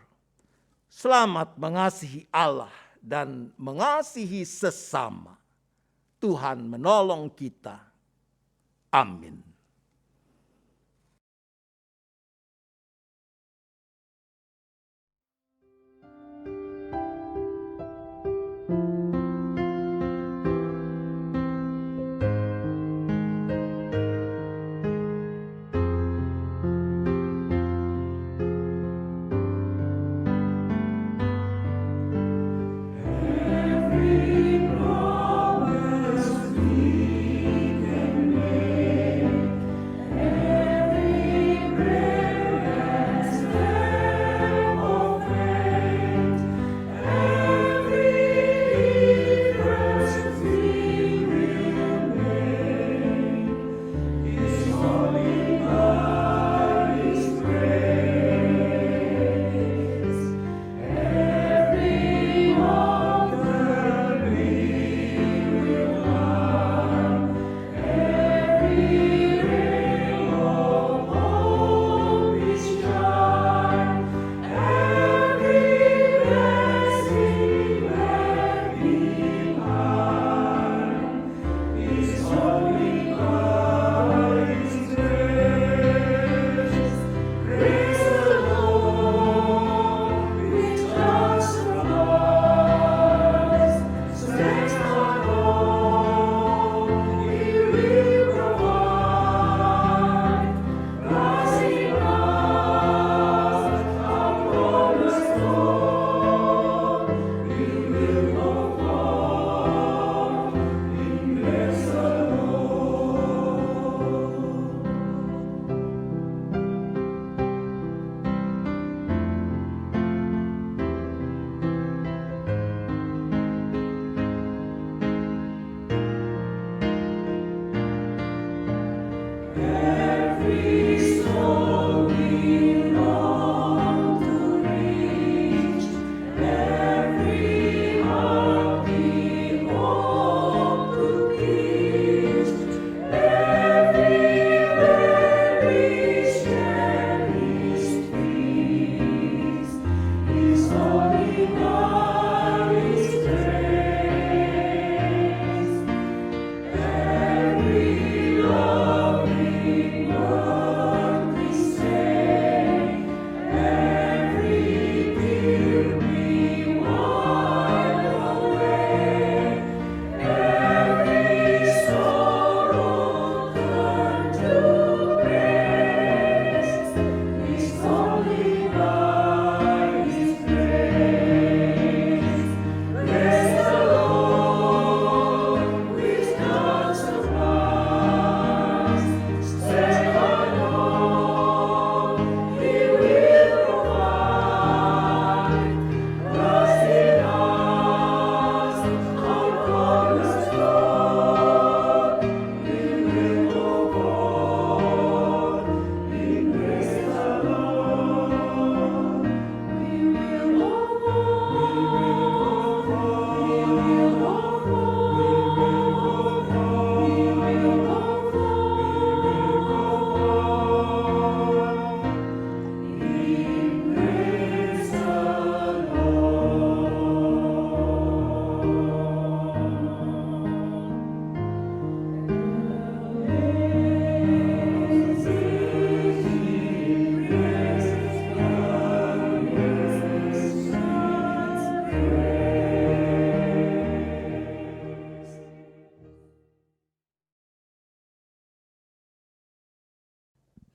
Selamat mengasihi Allah dan mengasihi sesama. Tuhan menolong kita. Amin. Every promise we can make.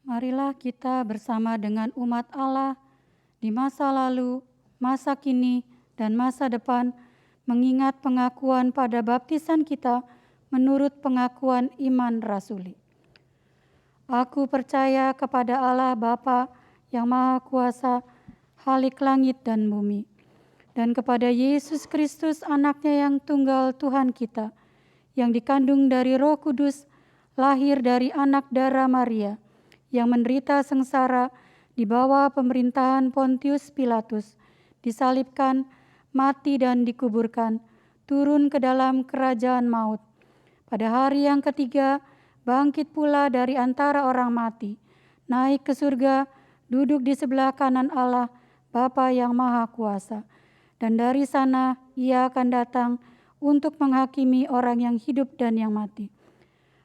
Marilah kita bersama dengan umat Allah di masa lalu, masa kini, dan masa depan mengingat pengakuan pada baptisan kita menurut pengakuan iman rasuli. Aku percaya kepada Allah Bapa yang Maha Kuasa, Khalik langit dan bumi, dan kepada Yesus Kristus anaknya yang tunggal Tuhan kita, yang dikandung dari Roh Kudus, lahir dari anak darah Maria, yang menderita sengsara di bawah pemerintahan Pontius Pilatus, disalibkan, mati dan dikuburkan, turun ke dalam kerajaan maut. Pada hari yang ketiga, bangkit pula dari antara orang mati, naik ke surga, duduk di sebelah kanan Allah, Bapa yang Maha Kuasa. Dan dari sana Ia akan datang untuk menghakimi orang yang hidup dan yang mati.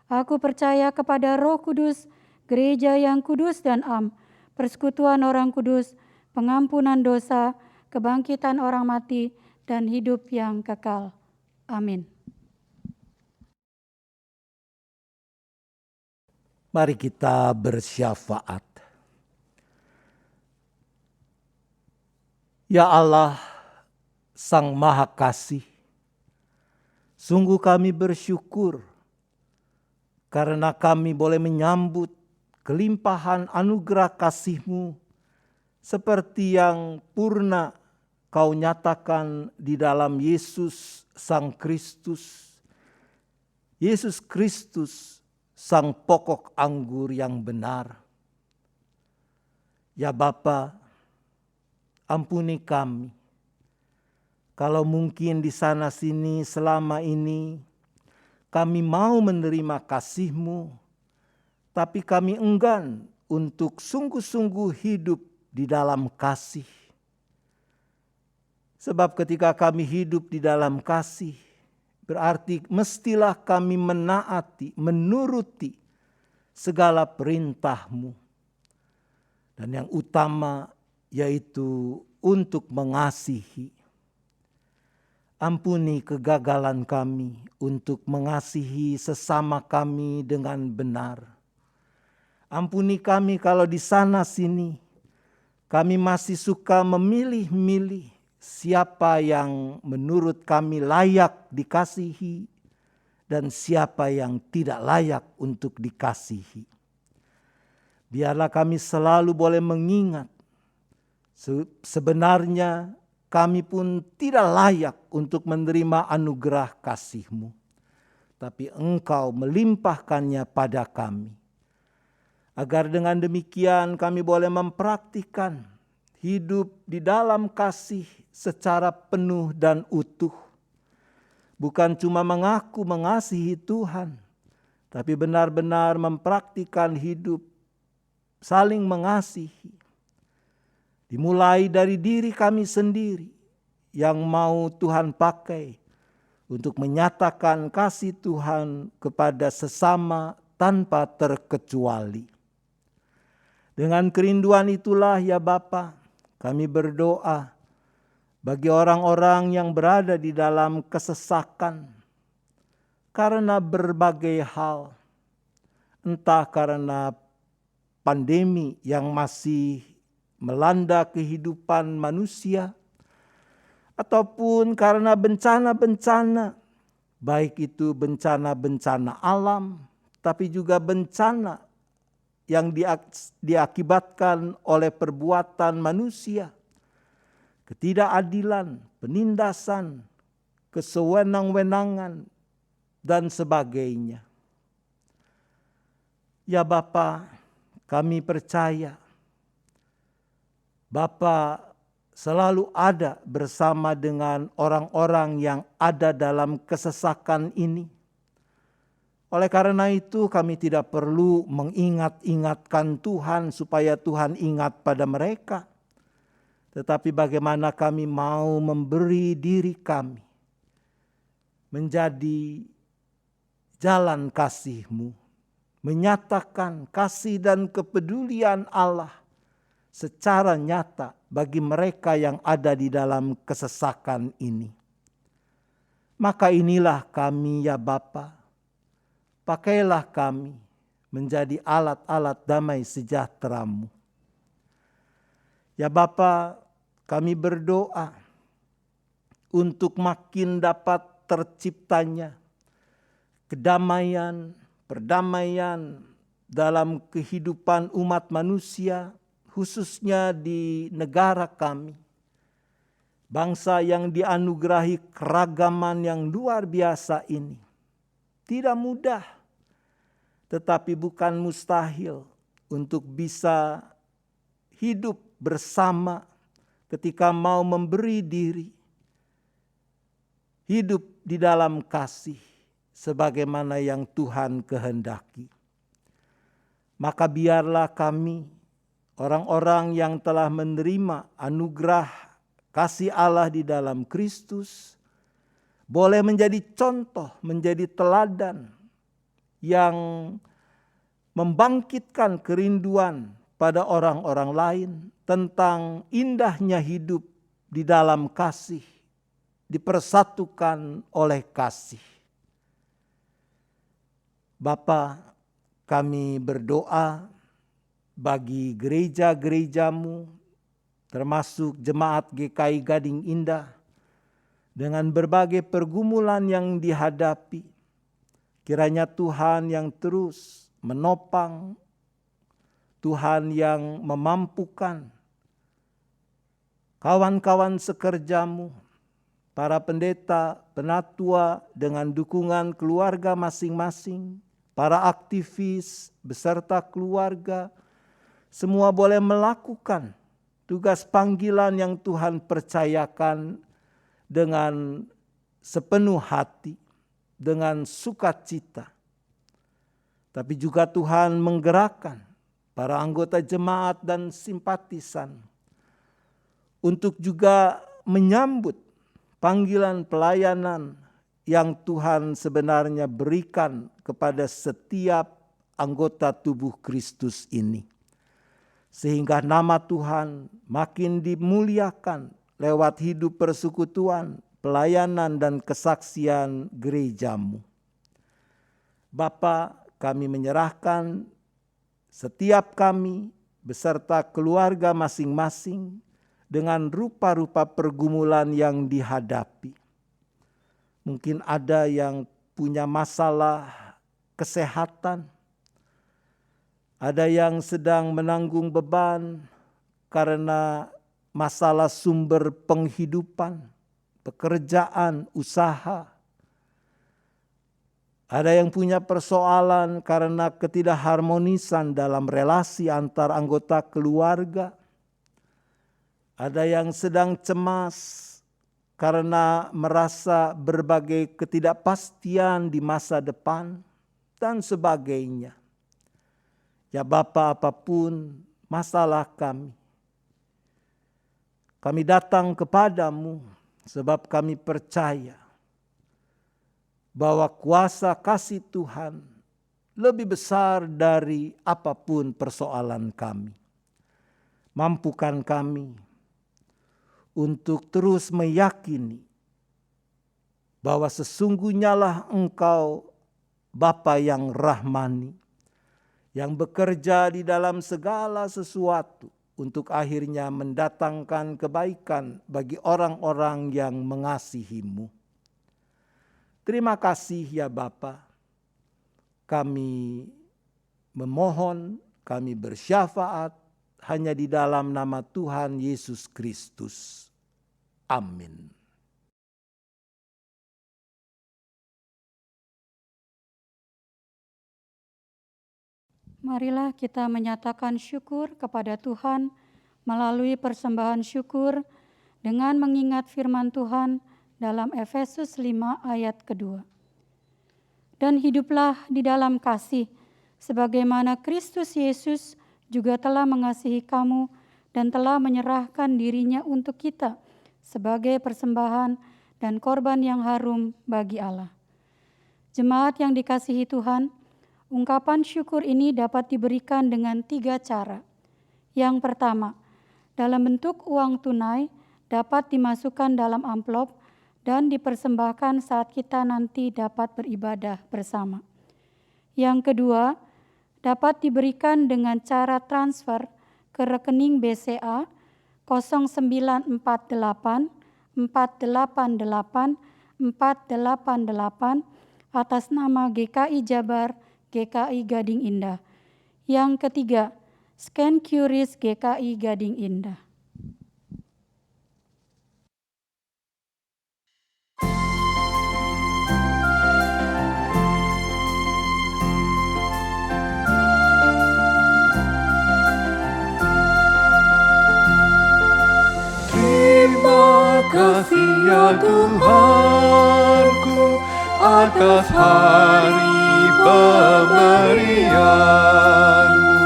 Aku percaya kepada Roh Kudus, gereja yang kudus dan am, persekutuan orang kudus, pengampunan dosa, kebangkitan orang mati, dan hidup yang kekal. Amin. Mari kita bersyafaat. Ya Allah, Sang Maha Kasih, sungguh kami bersyukur karena kami boleh menyambut kelimpahan anugerah kasih-Mu seperti yang purna Kau nyatakan di dalam Yesus Sang Kristus. Yesus Kristus, Sang pokok anggur yang benar. Ya Bapa, ampuni kami. Kalau mungkin di sana sini selama ini kami mau menerima kasih-Mu, tapi kami enggan untuk sungguh-sungguh hidup di dalam kasih. Sebab ketika kami hidup di dalam kasih, berarti mestilah kami menaati, menuruti segala perintah-Mu. Dan yang utama yaitu untuk mengasihi. Ampuni kegagalan kami untuk mengasihi sesama kami dengan benar. Ampuni kami kalau di sana sini kami masih suka memilih-milih siapa yang menurut kami layak dikasihi dan siapa yang tidak layak untuk dikasihi. Biarlah kami selalu boleh mengingat sebenarnya kami pun tidak layak untuk menerima anugerah kasih-Mu, tapi Engkau melimpahkannya pada kami. Agar dengan demikian kami boleh mempraktikkan hidup di dalam kasih secara penuh dan utuh. Bukan cuma mengaku mengasihi Tuhan, tapi benar-benar mempraktikkan hidup saling mengasihi. Dimulai dari diri kami sendiri yang mau Tuhan pakai untuk menyatakan kasih Tuhan kepada sesama tanpa terkecuali. Dengan kerinduan itulah ya Bapa, kami berdoa bagi orang-orang yang berada di dalam kesesakan karena berbagai hal, entah karena pandemi yang masih melanda kehidupan manusia, ataupun karena bencana-bencana, baik itu bencana-bencana alam, tapi juga bencana yang diakibatkan oleh perbuatan manusia, ketidakadilan, penindasan, kesewenang-wenangan, dan sebagainya. Ya Bapa, kami percaya Bapa selalu ada bersama dengan orang-orang yang ada dalam kesesakan ini. Oleh karena itu kami tidak perlu mengingat-ingatkan Tuhan supaya Tuhan ingat pada mereka. Tetapi bagaimana kami mau memberi diri kami menjadi jalan kasih-Mu, menyatakan kasih dan kepedulian Allah secara nyata bagi mereka yang ada di dalam kesesakan ini. Maka inilah kami ya Bapa, pakailah kami menjadi alat-alat damai sejahtera-Mu. Ya Bapa, kami berdoa untuk makin dapat terciptanya kedamaian, perdamaian dalam kehidupan umat manusia, khususnya di negara kami. Bangsa yang dianugerahi keragaman yang luar biasa ini. Tidak mudah, tetapi bukan mustahil untuk bisa hidup bersama ketika mau memberi diri. Hidup di dalam kasih sebagaimana yang Tuhan kehendaki. Maka biarlah kami, orang-orang yang telah menerima anugerah kasih Allah di dalam Kristus, boleh menjadi contoh, menjadi teladan yang membangkitkan kerinduan pada orang-orang lain tentang indahnya hidup di dalam kasih, dipersatukan oleh kasih. Bapa, kami berdoa bagi gereja-gereja-Mu, termasuk jemaat GKI Gading Indah, dengan berbagai pergumulan yang dihadapi. Kiranya Tuhan yang terus menopang, Tuhan yang memampukan kawan-kawan sekerja-Mu, para pendeta, penatua dengan dukungan keluarga masing-masing, para aktivis beserta keluarga, semua boleh melakukan tugas panggilan yang Tuhan percayakan dengan sepenuh hati, dengan sukacita. Tapi juga Tuhan menggerakkan para anggota jemaat dan simpatisan untuk juga menyambut panggilan pelayanan yang Tuhan sebenarnya berikan kepada setiap anggota tubuh Kristus ini. Sehingga nama Tuhan makin dimuliakan lewat hidup persekutuan, pelayanan dan kesaksian gereja-Mu. Bapa, kami menyerahkan setiap kami beserta keluarga masing-masing dengan rupa-rupa pergumulan yang dihadapi. Mungkin ada yang punya masalah kesehatan, ada yang sedang menanggung beban karena masalah sumber penghidupan, pekerjaan, usaha. Ada yang punya persoalan karena ketidakharmonisan dalam relasi antar anggota keluarga. Ada yang sedang cemas karena merasa berbagai ketidakpastian di masa depan dan sebagainya. Ya Bapa, apapun masalah kami datang kepadamu sebab kami percaya bahwa kuasa kasih Tuhan lebih besar dari apapun persoalan kami. Mampukan kami untuk terus meyakini bahwa sesungguhnya lah Engkau Bapa yang rahmani, yang bekerja di dalam segala sesuatu untuk akhirnya mendatangkan kebaikan bagi orang-orang yang mengasihi-Mu. Terima kasih ya Bapa. Kami memohon, kami bersyafaat hanya di dalam nama Tuhan Yesus Kristus. Amin. Marilah kita menyatakan syukur kepada Tuhan melalui persembahan syukur dengan mengingat firman Tuhan dalam Efesus 5 ayat kedua. Dan hiduplah di dalam kasih, sebagaimana Kristus Yesus juga telah mengasihi kamu dan telah menyerahkan dirinya untuk kita sebagai persembahan dan korban yang harum bagi Allah. Jemaat yang dikasihi Tuhan, ungkapan syukur ini dapat diberikan dengan 3 cara. Yang pertama, dalam bentuk uang tunai dapat dimasukkan dalam amplop dan dipersembahkan saat kita nanti dapat beribadah bersama. Yang kedua, dapat diberikan dengan cara transfer ke rekening BCA 0948 488 488 atas nama GKI Jabar, GKI Gading Indah. Yang ketiga, scan QRIS GKI Gading Indah. Terima kasih ya Tuhanku atas hari pemberian-Mu,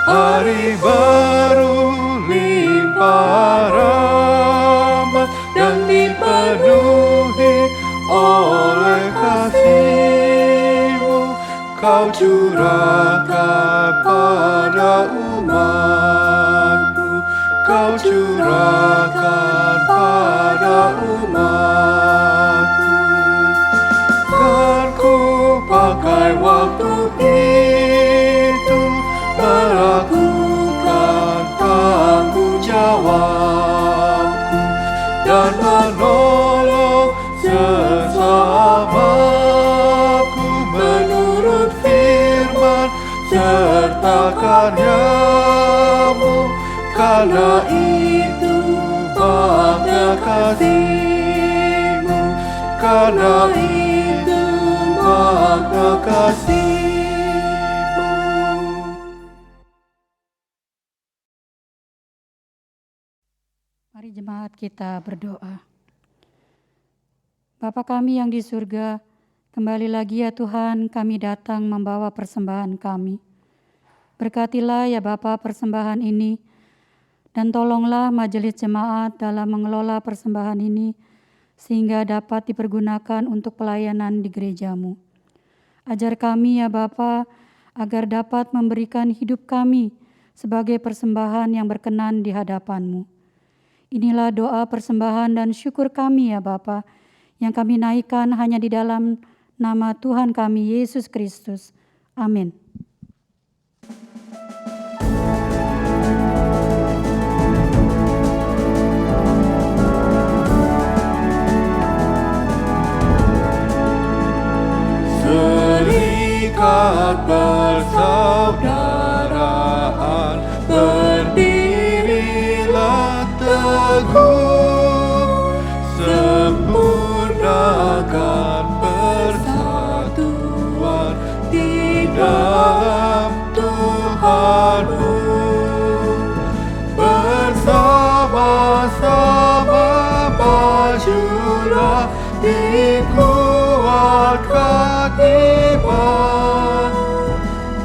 hari baru limpah rahmat dan dipenuhi oleh kasih-Mu. Kau curahkan pada umat-Mu, Kau curahkan pada umat-Mu. Kan ku pakai waktu itu melakukan tanggung jawabku dan menolong sesamaku menurut firman serta karya-Mu. Karena itu makna kasih-Mu, karena itu makna kasih-Mu. Mari jemaat kita berdoa. Bapa kami yang di surga, kembali lagi ya Tuhan kami datang membawa persembahan kami. Berkatilah ya Bapa persembahan ini, dan tolonglah majelis jemaat dalam mengelola persembahan ini, sehingga dapat dipergunakan untuk pelayanan di gereja-Mu. Ajar kami ya Bapa, agar dapat memberikan hidup kami sebagai persembahan yang berkenan di hadapan-Mu. Inilah doa persembahan dan syukur kami ya Bapa, yang kami naikkan hanya di dalam nama Tuhan kami Yesus Kristus. Amin. Serikat persaudaraan, berdirilah teguh, sempurnakan persatuan di dalam Tuhan-Mu. Bersama-sama majulah, dikuatkan iman,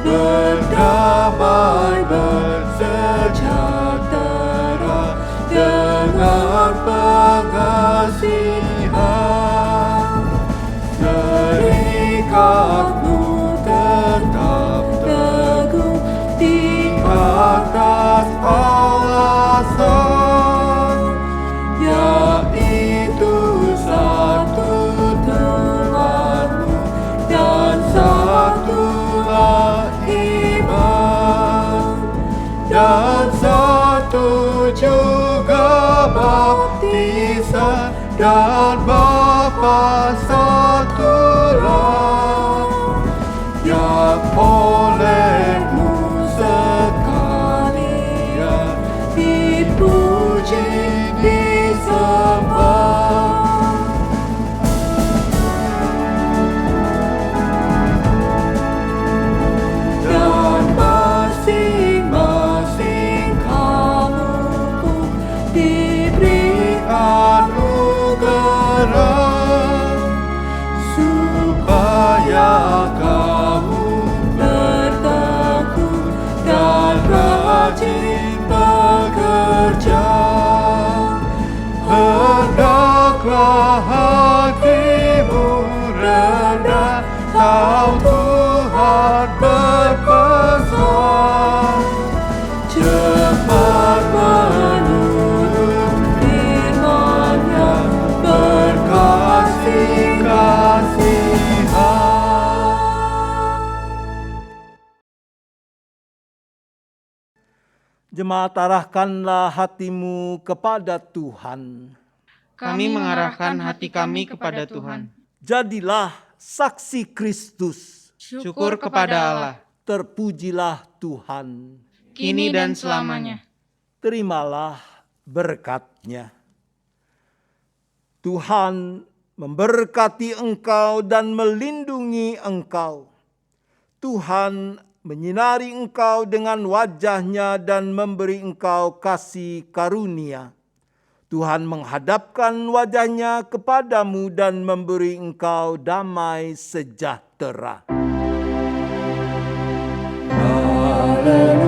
berdamai bersejahtera dengan pengasihan. Serikatmu tetap teguh di atas alasan, yaitu satu Tuhan-Mu dan satulah iman, dan satu juga baptisan, dan Bapa satulah, yang oleh-Mu sekalian dipuji, disembah. Dan masing-masing kamu pun diberi anugerah, supaya kamu bertekun dan rajin bekerja. Hendaklah hatimu rendah, tahu Tuhan berpesan, cepat menurut firman-Nya, berkasih-kasihan. Jemaat, arahkanlah hatimu kepada Tuhan. Kami mengarahkan hati kami kepada Tuhan. Jadilah saksi Kristus. Syukur kepada Allah. Terpujilah Tuhan. Kini dan selamanya. Terimalah berkat-Nya. Tuhan memberkati engkau dan melindungi engkau. Tuhan menyinari engkau dengan wajah-Nya dan memberi engkau kasih karunia. Tuhan menghadapkan wajah-Nya kepadamu dan memberi engkau damai sejahtera. Haleluya.